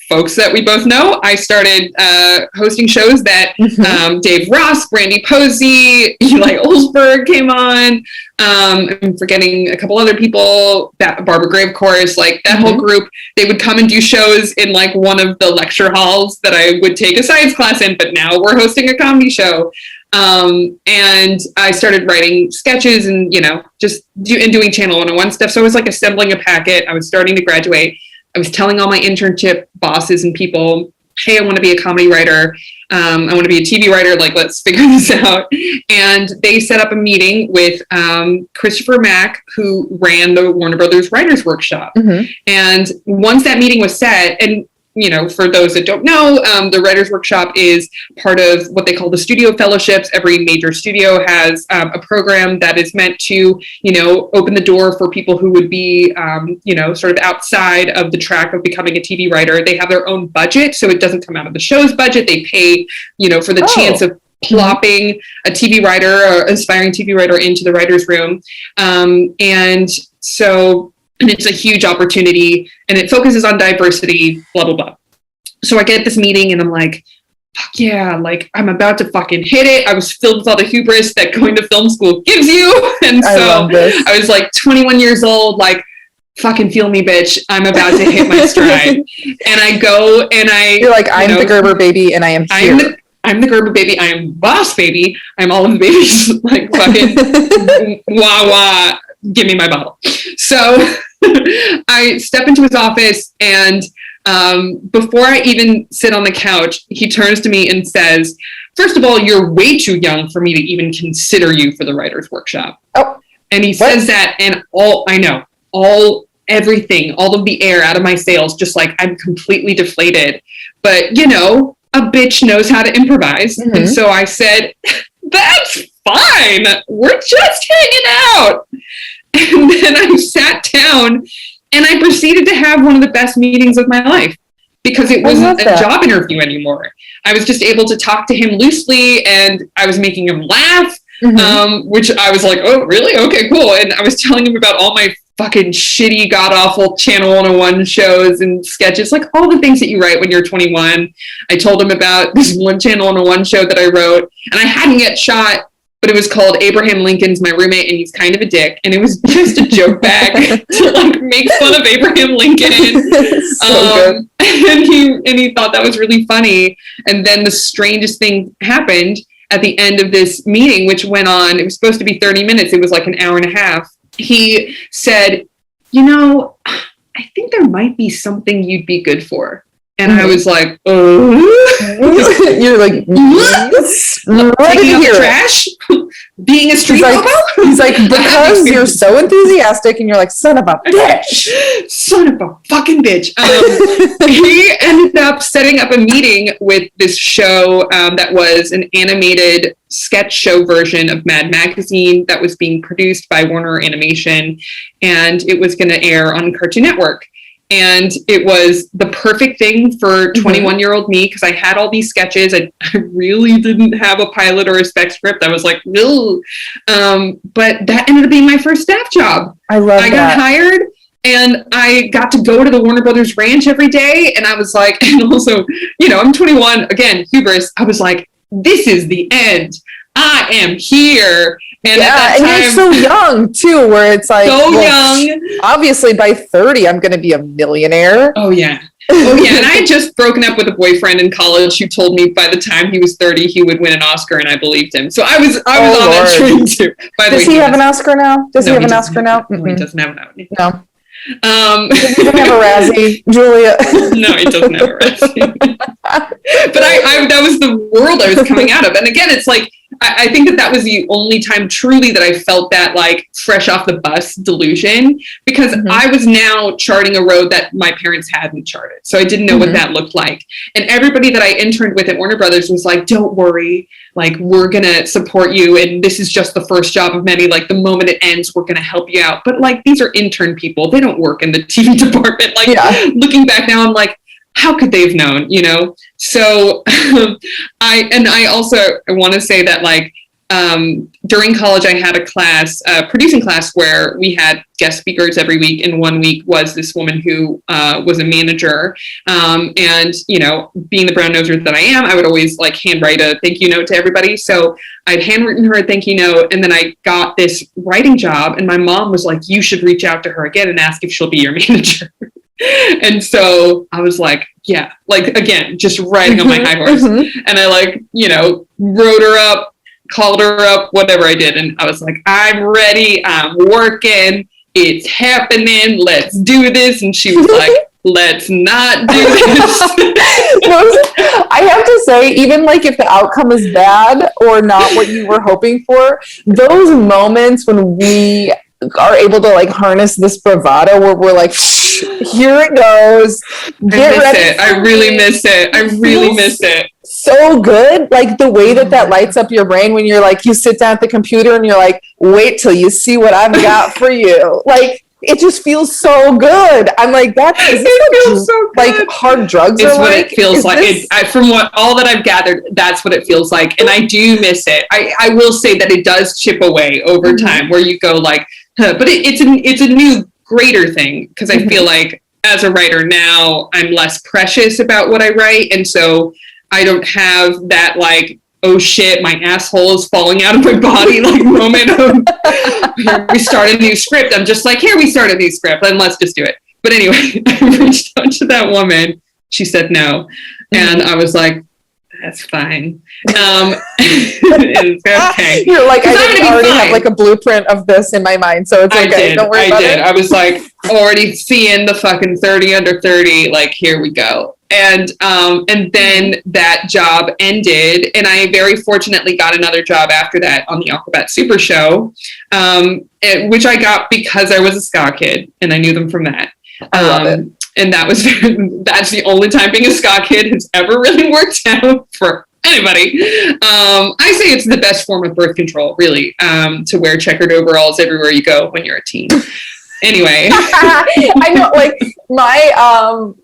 folks that we both know, I started hosting shows that Dave Ross, Brandy Posey, Eli Olsberg came on. I'm forgetting a couple other people, Barbara Gray, of course, like that whole group. They would come and do shows in like one of the lecture halls that I would take a science class in, but now we're hosting a comedy show. And I started writing sketches and, just doing Channel 101 stuff. So I was like assembling a packet. I was starting to graduate. I was telling all my internship bosses and people, hey, I want to be a comedy writer. I want to be a TV writer. Like, let's figure this out. And they set up a meeting with Christopher Mack, who ran the Warner Brothers Writers Workshop. And once that meeting was set, and for those that don't know, the Writers Workshop is part of what they call the Studio Fellowships. Every major studio has a program that is meant to, open the door for people who would be, sort of outside of the track of becoming a TV writer. They have their own budget, so it doesn't come out of the show's budget. They pay, for the chance of plopping a TV writer or aspiring TV writer into the writer's room. And it's a huge opportunity, and it focuses on diversity, blah, blah, blah. So I get this meeting, and I'm like, fuck yeah, like, I'm about to fucking hit it. I was filled with all the hubris that going to film school gives you. And so I was like 21 years old, like, fucking feel me, bitch. I'm about to hit my stride. And I go, and you're like, I'm the Gerber baby, and I am here. I'm the Gerber baby. I am boss baby. I'm all of the babies. Like, fucking wah, wah. Give me my bottle. So I step into his office, and before I even sit on the couch, he turns to me and says, first of all, you're way too young for me to even consider you for the Writers Workshop. Oh, and he says that, and everything, all of the air out of my sails, just like I'm completely deflated. But, a bitch knows how to improvise. And so I said, that's fine. We're just hanging out. And then I sat down, and I proceeded to have one of the best meetings of my life, because it wasn't a job interview anymore. I was just able to talk to him loosely, and I was making him laugh, which I was like, oh, really? Okay, cool. And I was telling him about all my fucking shitty, god-awful Channel 101 shows and sketches, like all the things that you write when you're 21. I told him about this one Channel 101 show that I wrote, and I hadn't yet shot, but it was called Abraham Lincoln's My Roommate, and He's Kind of a Dick. And it was just a joke bag to like make fun of Abraham Lincoln. Good. And he thought that was really funny. And then the strangest thing happened at the end of this meeting, which went on, it was supposed to be 30 minutes. It was like an hour and a half. He said, I think there might be something you'd be good for. And I was like, oh. You're like, taking out the trash? being a street hobo? He's like, because you're so enthusiastic and you're like, son of a bitch. Son of a fucking bitch. He ended up setting up a meeting with this show that was an animated sketch show version of Mad Magazine that was being produced by Warner Animation, and it was going to air on Cartoon Network. And it was the perfect thing for 21-year-old me, because I had all these sketches. I really didn't have a pilot or a spec script. I was like, no. But that ended up being my first staff job. I got hired, and I got to go to the Warner Brothers ranch every day. And I was like, and also, I'm 21, again, hubris. I was like, this is the end. I am here. And at that time, and you're so young too, where it's like, young. Obviously by 30, I'm going to be a millionaire. Oh yeah. And I had just broken up with a boyfriend in college who told me by the time he was 30, he would win an Oscar, and I believed him. So I was on that train too. Does he have an Oscar now? Does he have an Oscar now? No, he doesn't have an No. Does he have a Razzie, Julia? No, he doesn't have a Razzie. But I that was the world I was coming out of. And again, it's like, I think that was the only time truly that I felt that like fresh off the bus delusion, because I was now charting a road that my parents hadn't charted. So I didn't know what that looked like. And everybody that I interned with at Warner Brothers was like, don't worry, like, we're going to support you. And this is just the first job of many. Like, the moment it ends, we're going to help you out. But like, these are intern people. They don't work in the TV department. Like, looking back now, I'm like, how could they have known, So I also want to say that, like, during college, I had a class, producing class, where we had guest speakers every week. And one week was this woman who was a manager. And, being the brown noser that I am, I would always like handwrite a thank you note to everybody. So I'd handwritten her a thank you note. And then I got this writing job. And my mom was like, you should reach out to her again and ask if she'll be your manager. And so I was like, yeah, like, again, just riding on my high horse. And I wrote her up, called her up, whatever I did. And I was like, I'm ready. I'm working. It's happening. Let's do this. And she was like, let's not do this. I have to say, even like if the outcome is bad or not what you were hoping for, those moments when we are able to like harness this bravado where we're like, here it goes. I really miss it. So good. Like the way that lights up your brain when you're like, you sit down at the computer and you're like, wait till you see what I've got for you. Like, it just feels so good. I'm like, it feels so good. Like hard drugs it's are what like. It feels like. From all that I've gathered, that's what it feels like. And I do miss it. I will say that it does chip away over time, where you go like, but it's a new, greater thing, because I feel like as a writer now, I'm less precious about what I write. And so I don't have that like, oh shit, my asshole is falling out of my body like moment of we start a new script. I'm just like, here, we start a new script, and let's just do it. But anyway, I reached out to that woman. She said no. And I was like, that's fine. It's okay. You're like, I already have like a blueprint of this in my mind, so it's okay. Don't worry about it. I was like, already seeing the fucking 30 under 30, like, here we go. And then that job ended, and I very fortunately got another job after that on the Aquabat Super Show, which I got because I was a ska kid, and I knew them from that. I love it. And that's the only time being a ska kid has ever really worked out for anybody. I say it's the best form of birth control, really, to wear checkered overalls everywhere you go when you're a teen. Anyway. I know, like,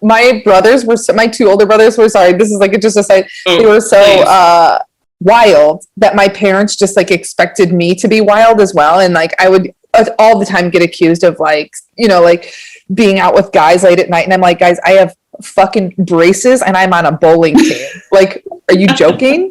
my brothers were, my two older brothers were, sorry, this is like just a side, they were so wild that my parents just like expected me to be wild as well. And like, I would all the time get accused of like, like being out with guys late at night. And I'm like, guys, I have fucking braces and I'm on a bowling team. Like, are you joking?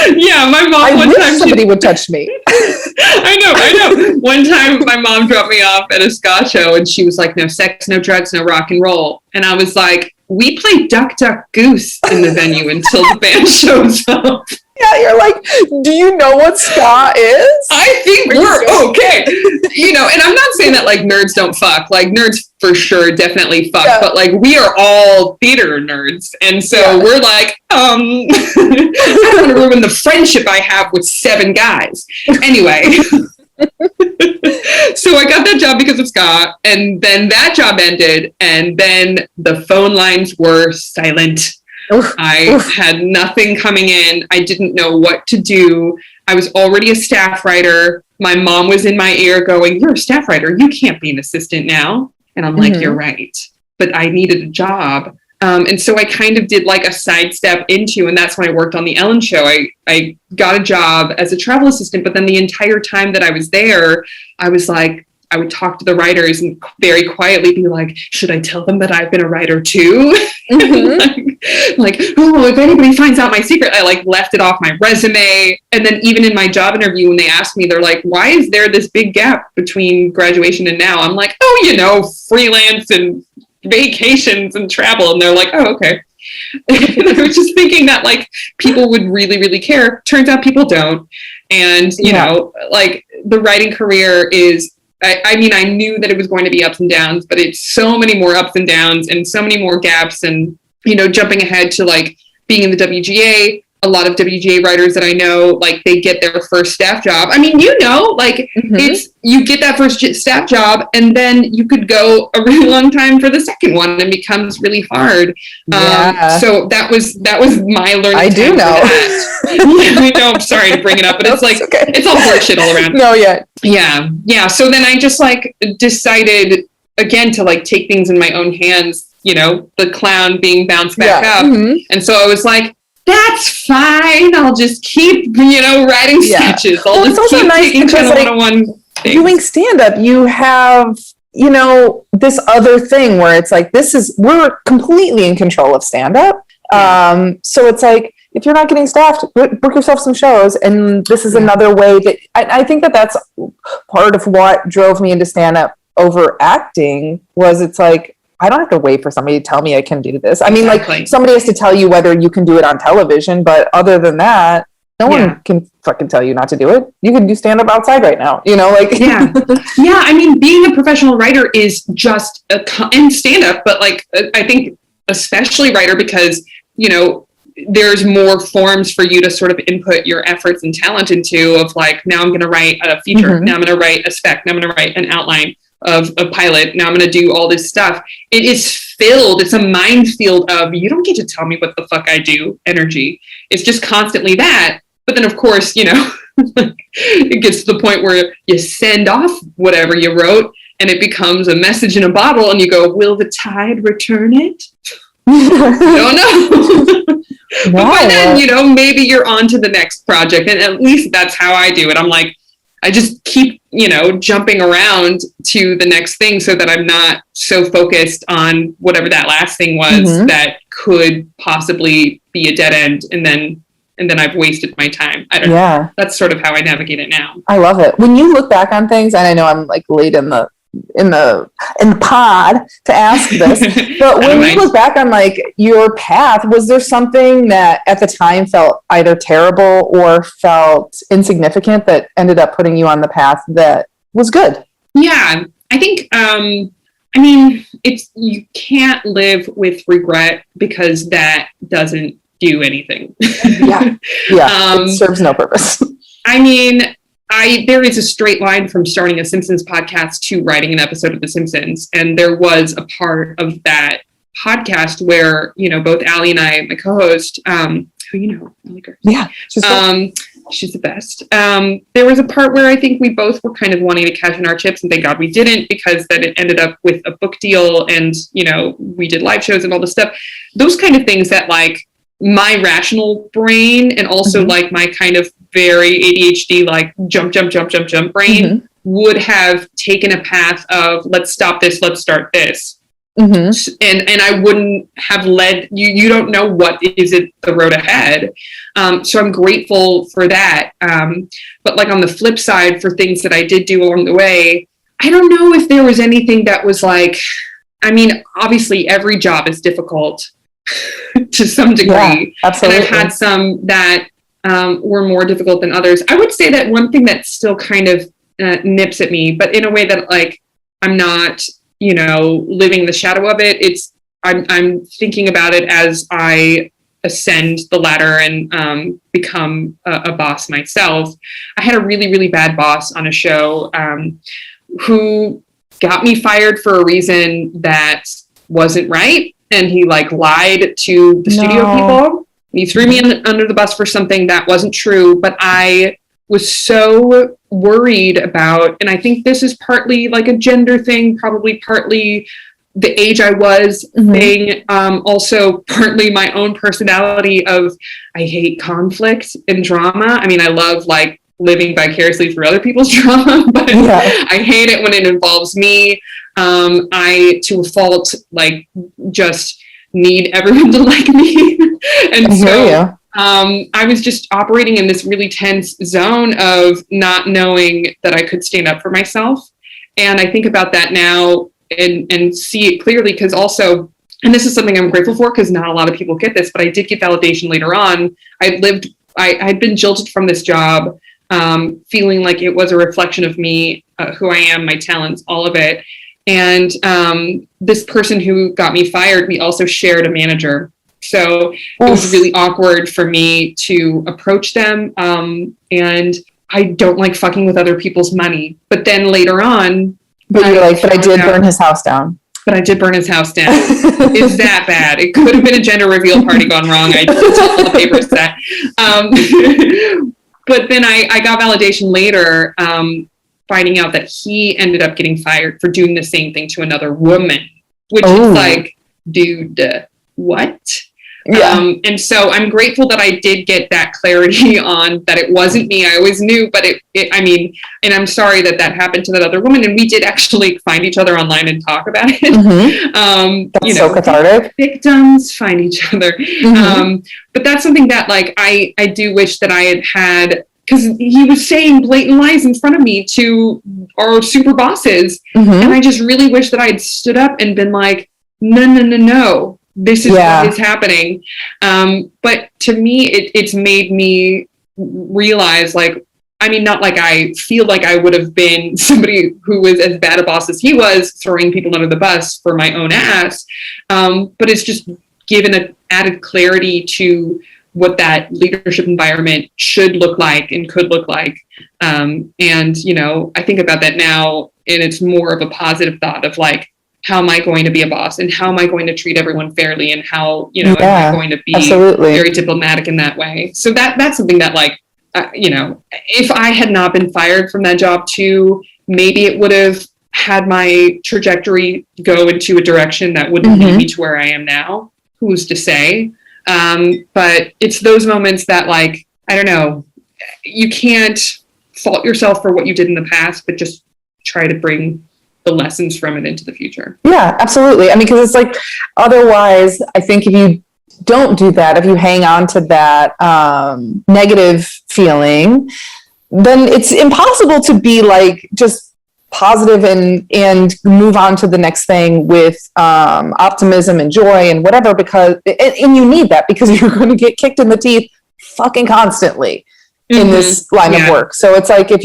Yeah, my mom. I wish somebody would touch me. I know. One time, my mom dropped me off at a ska show, and she was like, "No sex, no drugs, no rock and roll." And I was like, "We play Duck, Duck, Goose in the venue until the band shows up." Yeah, you're like, do you know what ska is? I think we're okay. You know, and I'm not saying that like nerds don't fuck. Like nerds for sure definitely fuck, but like we are all theater nerds. And so we're like, I don't want to ruin the friendship I have with 7 guys. Anyway. So I got that job because of ska, and then that job ended, and then the phone lines were silent. I had nothing coming in. I didn't know what to do. I was already a staff writer. My mom was in my ear going, "You're a staff writer. You can't be an assistant now." And I'm like, "You're right." But I needed a job. And so I kind of did like a sidestep into, and that's when I worked on the Ellen show. I got a job as a travel assistant, but then the entire time that I was there, I was like, I would talk to the writers and very quietly be like, should I tell them that I've been a writer too? like, oh, if anybody finds out my secret, I like left it off my resume. And then even in my job interview, when they asked me, they're like, why is there this big gap between graduation and now? I'm like, oh, you know, freelance and vacations and travel. And they're like, oh, okay. And I was just thinking that like people would really, really care. Turns out people don't. And, you know, like the writing career is, I mean, I knew that it was going to be ups and downs, but it's so many more ups and downs and so many more gaps. And, you know, jumping ahead to like being in the WGA, a lot of WGA writers that I know, like they get their first staff job. I mean, you know, like it's, you get that first staff job and then you could go a really long time for the second one and it becomes really hard. So that was my learning. I do know. I know, I'm sorry to bring it up, but it's like, it's all horseshit all around. No, Yeah. So then I just like decided again to like take things in my own hands, you know, the clown being bounced back up. And so I was like, that's fine. I'll just keep, you know, writing sketches. I'll just keep taking Channel 101 things. Doing stand-up, you have, you know, this other thing where it's like, we're completely in control of stand-up. So it's like, if you're not getting staffed, book yourself some shows. And this is another way that, I think that that's part of what drove me into stand-up over acting, was it's like, I don't have to wait for somebody to tell me I can do this. I mean, like somebody has to tell you whether you can do it on television, but other than that, no one can fucking tell you not to do it. You can do stand up outside right now, you know, like. I mean, being a professional writer is just in stand up, but like, I think especially writer because, you know, there's more forms for you to sort of input your efforts and talent into of like, now I'm going to write a feature. Now I'm going to write a spec. Now I'm going to write an outline of a pilot. Now I'm going to do all this stuff. It is filled. It's a minefield of, you don't get to tell me what the fuck I do energy. It's just constantly that. But then of course, you know, it gets to the point where you send off whatever you wrote and it becomes a message in a bottle and you go, will the tide return it? Don't know. But by then, you know, maybe you're on to the next project. And at least that's how I do it. I'm like, I just keep, you know, jumping around to the next thing so that I'm not so focused on whatever that last thing was that could possibly be a dead end. And then I've wasted my time. I don't know. That's sort of how I navigate it now. I love it. When you look back on things, and I know I'm like late in the pod to ask this, but when you look back on like your path, was there something that at the time felt either terrible or felt insignificant that ended up putting you on the path that was good? Yeah, I think, I mean, you can't live with regret because that doesn't do anything. It serves no purpose. I mean, there is a straight line from starting a Simpsons podcast to writing an episode of The Simpsons. And there was a part of that podcast where, you know, both Allie and I, my co-host, who, you know, Allie Gerst. Yeah. She's the best. There was a part where I think we both were kind of wanting to cash in our chips, and thank God we didn't, because then it ended up with a book deal and, you know, we did live shows and all this stuff. Those kind of things that like my rational brain and also like my kind of very ADHD, like jump brain would have taken a path of let's stop this, let's start this. And I wouldn't have led you don't know what is it the road ahead. So I'm grateful for that. But like on the flip side, for things that I did do along the way, I don't know if there was anything that was like, I mean, obviously every job is difficult to some degree. Yeah, absolutely. And I've had some that were more difficult than others. I would say that one thing that still kind of nips at me, but in a way that like I'm not, living the shadow of it. I'm thinking about it as I ascend the ladder and become a boss myself. I had a really, really bad boss on a show who got me fired for a reason that wasn't right. And he like lied to the studio people. He threw me under the bus for something that wasn't true, but I was so worried about, and I think this is partly like a gender thing, probably partly the age I was thing, also partly my own personality of, I hate conflict and drama. I mean, I love like living vicariously through other people's drama, but I hate it when it involves me. I, to a fault, like just need everyone to like me. And so I was just operating in this really tense zone of not knowing that I could stand up for myself. And I think about that now and see it clearly, because also, and this is something I'm grateful for because not a lot of people get this, but I did get validation later on. I'd been jilted from this job, feeling like it was a reflection of me, who I am, my talents, all of it. And this person who got me fired, we also shared a manager. So it was really awkward for me to approach them. And I don't like fucking with other people's money. But then later on, but you're like, but I did burn his house down. But I did burn his house down. It's that bad. It could have been a gender reveal party gone wrong. I did all the papers set. But then I got validation later, finding out that he ended up getting fired for doing the same thing to another woman, which is like, dude, what? And so I'm grateful that I did get that clarity on that it wasn't me. I always knew, but I mean, and I'm sorry that happened to that other woman. And we did actually find each other online and talk about it. That's so cathartic. Victims find each other. But that's something that like, I do wish that I had, because he was saying blatant lies in front of me to our super bosses. And I just really wish that I had stood up and been like, no. This is what is happening. But to me, it's made me realize, like, I mean, not like I feel like I would have been somebody who was as bad a boss as he was, throwing people under the bus for my own ass. But it's just given an added clarity to what that leadership environment should look like and could look like. And, I think about that now, and it's more of a positive thought of like, how am I going to be a boss and how am I going to treat everyone fairly and how, am I going to be very diplomatic in that way? So that's something that like, if I had not been fired from that job too, maybe it would have had my trajectory go into a direction that wouldn't lead me to where I am now. Who's to say? But it's those moments that like, I don't know, you can't fault yourself for what you did in the past, but just try to bring the lessons from it into the future. Yeah, absolutely. I mean, because it's like, otherwise, I think if you don't do that, if you hang on to that negative feeling, then it's impossible to be like just positive and move on to the next thing with optimism and joy and whatever, because, and you need that because you're going to get kicked in the teeth fucking constantly in this line of work. So it's like, if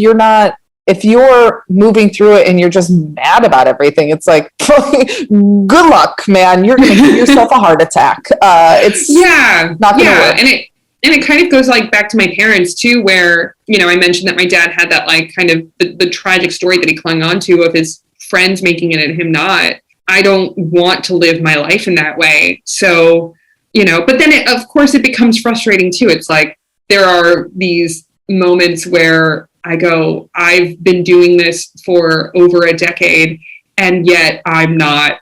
you're moving through it and you're just mad about everything, it's like, good luck, man. You're going to give yourself a heart attack. It's not going to work. And it kind of goes like back to my parents too, where, I mentioned that my dad had that like kind of the tragic story that he clung on to of his friends making it and him not. I don't want to live my life in that way. So, but then of course it becomes frustrating too. It's like, there are these moments where I go, I've been doing this for over a decade, and yet I'm not,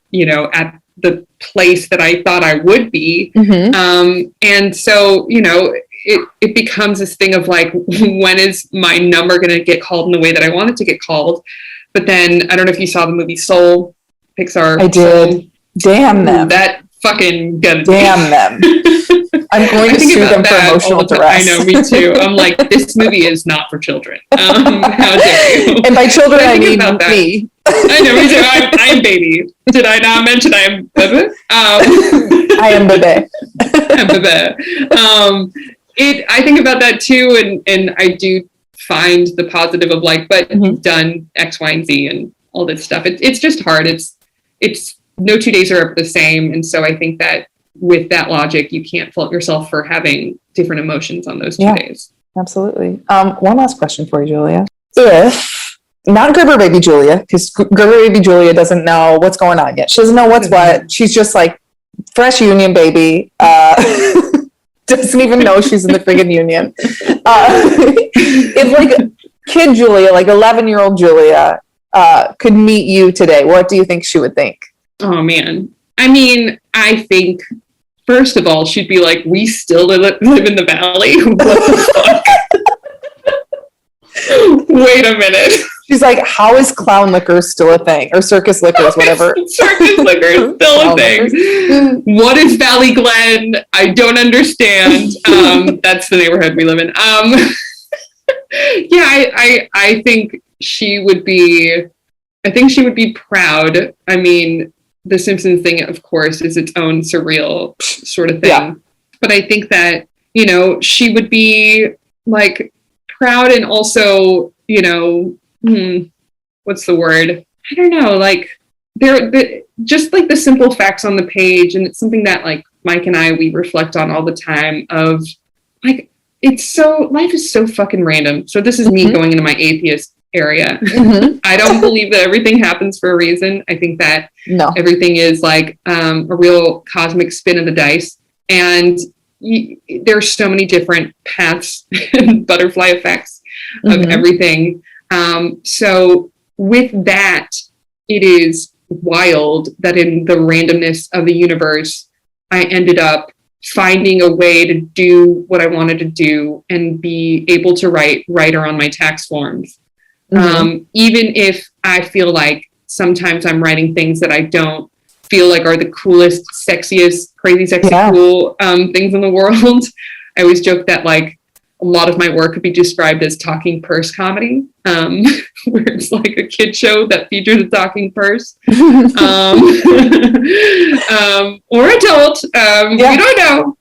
at the place that I thought I would be. And so, it becomes this thing of like, when is my number going to get called in the way that I want it to get called? But then, I don't know if you saw the movie Soul, Pixar. I did. Soul. Damn them. That fucking gun. Damn them. I'm going to sue them for emotional duress. I know, me too. I'm like, this movie is not for children. How dare you? And by children, I mean me. I know, me too. I'm baby. Did I not mention I am bebe? I am bebe. I'm bebe. I think about that too, and I do find the positive of like, but you've done X, Y, and Z and all this stuff. It's just hard. It's no 2 days are ever the same. And so I think that with that logic, you can't fault yourself for having different emotions on those 2 days. Absolutely. One last question for you, Julia. If not Gerber baby Julia, because Gerber baby Julia doesn't know what's going on yet. She doesn't know what's what. She's just like fresh union baby. Doesn't even know she's in the friggin' union. If like kid Julia, like 11-year-old Julia, could meet you today, what do you think she would think? Oh man. I mean, I think first of all, she'd be like, we still live in the valley. What the fuck? Wait a minute. She's like, how is clown liquor still a thing? Or circus liquors, whatever. Circus liquor is still a thing. What is Valley Glen? I don't understand. That's the neighborhood we live in. I think she would be proud. I mean, the Simpsons thing, of course, is its own surreal sort of thing. Yeah. But I think that, she would be like proud and also, what's the word? I don't know. Like they're just like the simple facts on the page. And it's something that like Mike and we reflect on all the time of like, life is so fucking random. So this is me going into my atheist area. I don't believe that everything happens for a reason. I think that everything is like a real cosmic spin of the dice. And there's so many different paths and butterfly effects of everything. So with that, it is wild that in the randomness of the universe, I ended up finding a way to do what I wanted to do and be able to write writer on my tax forms. Even if I feel like sometimes I'm writing things that I don't feel like are the coolest, sexiest, crazy, sexy, cool things in the world. I always joke that like a lot of my work could be described as talking purse comedy, where it's like a kid show that features a talking purse, or adult. We don't know,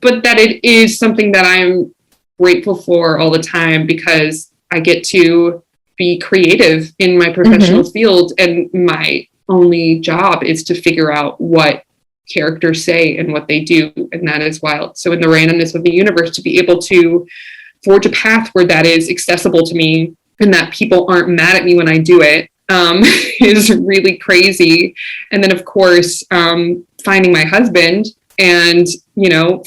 but that it is something that I'm grateful for all the time because I get to be creative in my professional field, and my only job is to figure out what characters say and what they do, and that is wild. So in the randomness of the universe, to be able to forge a path where that is accessible to me and that people aren't mad at me when I do it is really crazy. And then of course, finding my husband and,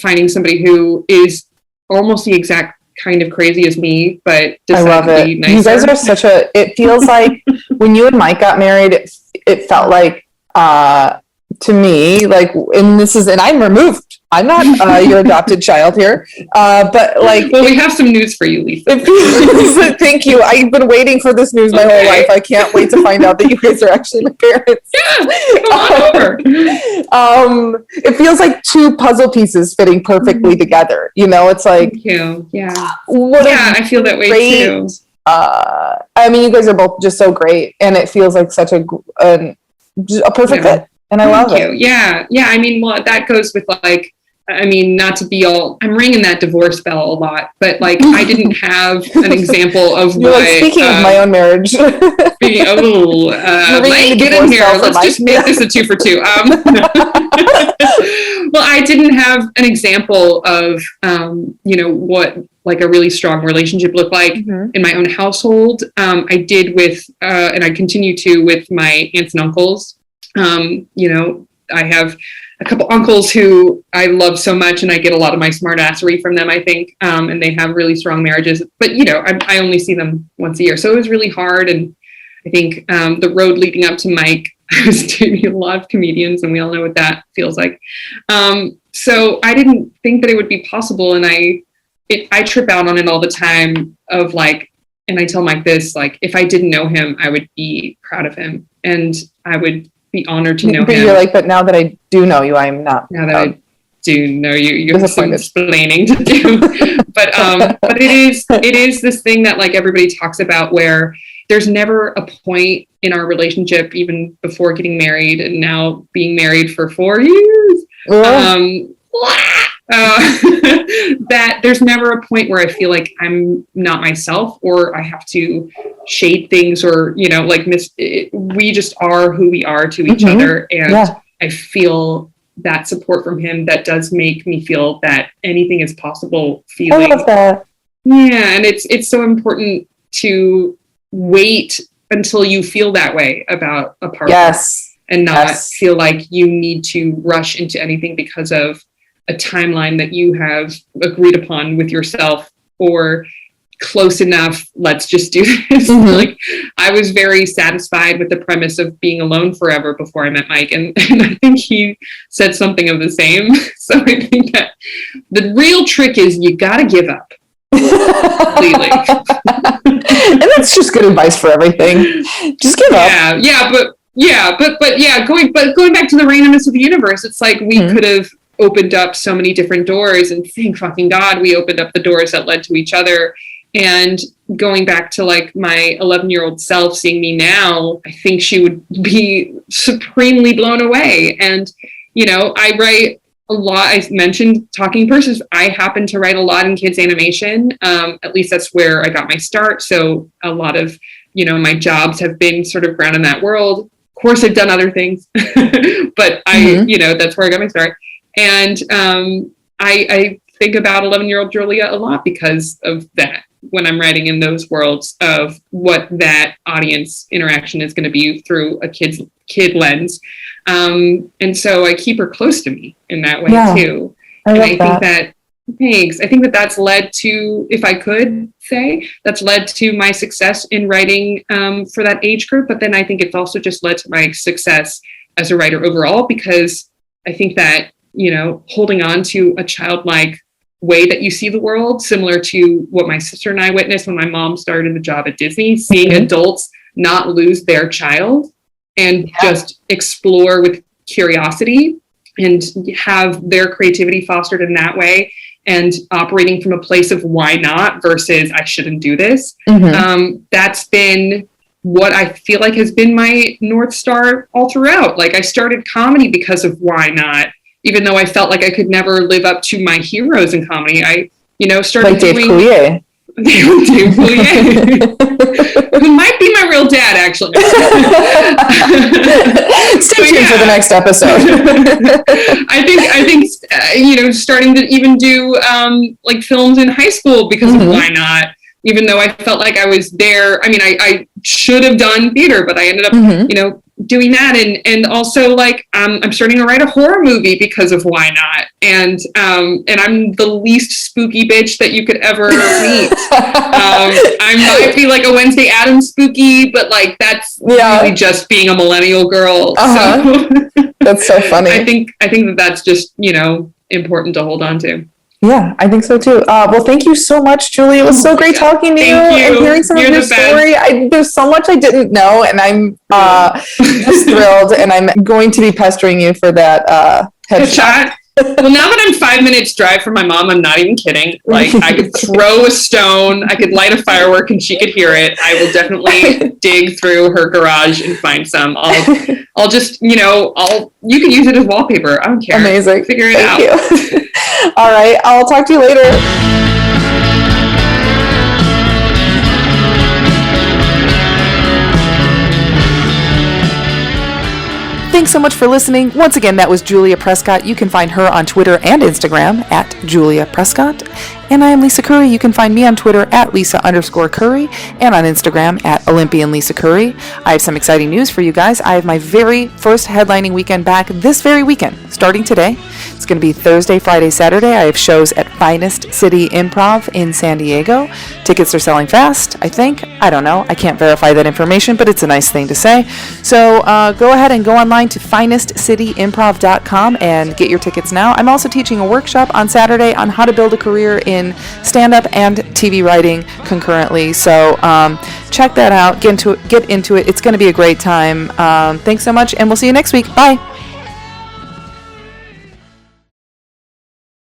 finding somebody who is almost the exact kind of crazy as me, but I love it. You guys are it feels like when you and Mike got married, it felt like, to me, like, and I'm removed. I'm not your adopted child here. But like, well, we have some news for you, Lisa. Thank you. I've been waiting for this news my whole life. I can't wait to find out that you guys are actually my parents. Yeah, come on over. It feels like two puzzle pieces fitting perfectly together. It's like, thank you. Yeah. I feel that way too. I mean, you guys are both just so great, and it feels like such a perfect fit. And I love it. Yeah. I mean, well, that goes with like, not to be I'm ringing that divorce bell a lot, but like, I didn't have an example of You're what. Like, speaking of my own marriage. Mike, get in here. Let's just make this a 2 for 2. Well, I didn't have an example of, what like a really strong relationship looked like in my own household. I did with, and I continue to with my aunts and uncles. I have a couple uncles who I love so much, and I get a lot of my smartassery from them, I think. And they have really strong marriages, but I only see them once a year. So it was really hard. And I think, the road leading up to Mike, I was dating a lot of comedians, and we all know what that feels like. So I didn't think that it would be possible. And I trip out on it all the time of like, and I tell Mike this, like, if I didn't know him, I would be proud of him, and I would be honored to know him. You're like, but now that I do know you, I'm not. Now that I do know you, you have some explaining to do. but it is this thing that like everybody talks about, where there's never a point in our relationship, even before getting married and now being married for 4 years. that there's never a point where I feel like I'm not myself or I have to shade things or, like we just are who we are to each other. And I feel that support from him that does make me feel that anything is possible feeling. I love that. Yeah. And it's so important to wait until you feel that way about a partner. Yes. And not feel like you need to rush into anything because of a timeline that you have agreed upon with yourself or close enough. Let's just do this. Like I was very satisfied with the premise of being alone forever before I met Mike. And I think he said something of the same. So I think that the real trick is you got to give up. Completely. And that's just good advice for everything. Just give up. But going back to the randomness of the universe, it's like we could have opened up so many different doors, and thank fucking God we opened up the doors that led to each other. And going back to like my 11-year-old self seeing me now, I think she would be supremely blown away. And I write a lot. I mentioned Talking Purses. I happen to write a lot in kids animation. At least that's where I got my start. So a lot of my jobs have been sort of grounded in that world. Of course, I've done other things, but that's where I got my start. And I think about 11-year-old Julia a lot because of that when I'm writing in those worlds of what that audience interaction is going to be through a kid lens. And so I keep her close to me in that way too. I think that's led to, if I could say, that's led to my success in writing for that age group. But then I think it's also just led to my success as a writer overall, because I think that, holding on to a childlike way that you see the world, similar to what my sister and I witnessed when my mom started a job at Disney, seeing adults not lose their child and just explore with curiosity and have their creativity fostered in that way, and operating from a place of why not versus I shouldn't do this. That's been what I feel like has been my North Star all throughout. Like I started comedy because of why not, even though I felt like I could never live up to my heroes in comedy. I, started like Dave Coulier. Dave Coulier. Who might be my real dad, actually. Stay tuned for the next episode. I think, starting to even do like films in high school because of why not, even though I felt like I was there. I mean, I should have done theater, but I ended up, doing that. And also like, I'm starting to write a horror movie because of why not. And I'm the least spooky bitch that you could ever meet. I might be like a Wednesday Addams spooky, but like, that's really just being a millennial girl. So that's so funny. I think that's just, important to hold on to. Yeah, I think so too. Well, thank you so much, Julie. It was so great talking to you and hearing some of your story. There's so much I didn't know, and I'm just thrilled, and I'm going to be pestering you for that headshot. Well, now that I'm 5 minutes drive from my mom, I'm not even kidding. Like, I could throw a stone, I could light a firework, and she could hear it. I will definitely dig through her garage and find some. I'll just, you can use it as wallpaper. I don't care. Amazing. Figure it out. Thank you. All right. I'll talk to you later. Thanks so much for listening. Once again, that was Julia Prescott. You can find her on Twitter and Instagram at Julia Prescott. And I am Lisa Curry. You can find me on Twitter at Lisa_Curry and on Instagram at olympianlisacurry. I have some exciting news for you guys. I have my very first headlining weekend back this very weekend, starting today. It's going to be Thursday, Friday, Saturday. I have shows at Finest City Improv in San Diego. Tickets are selling fast, I think. I don't know. I can't verify that information, but it's a nice thing to say. So go ahead and go online to finestcityimprov.com and get your tickets now. I'm also teaching a workshop on Saturday on how to build a career in stand-up and TV writing concurrently. So check that out. Get into it. It's going to be a great time. Thanks so much, and we'll see you next week. Bye.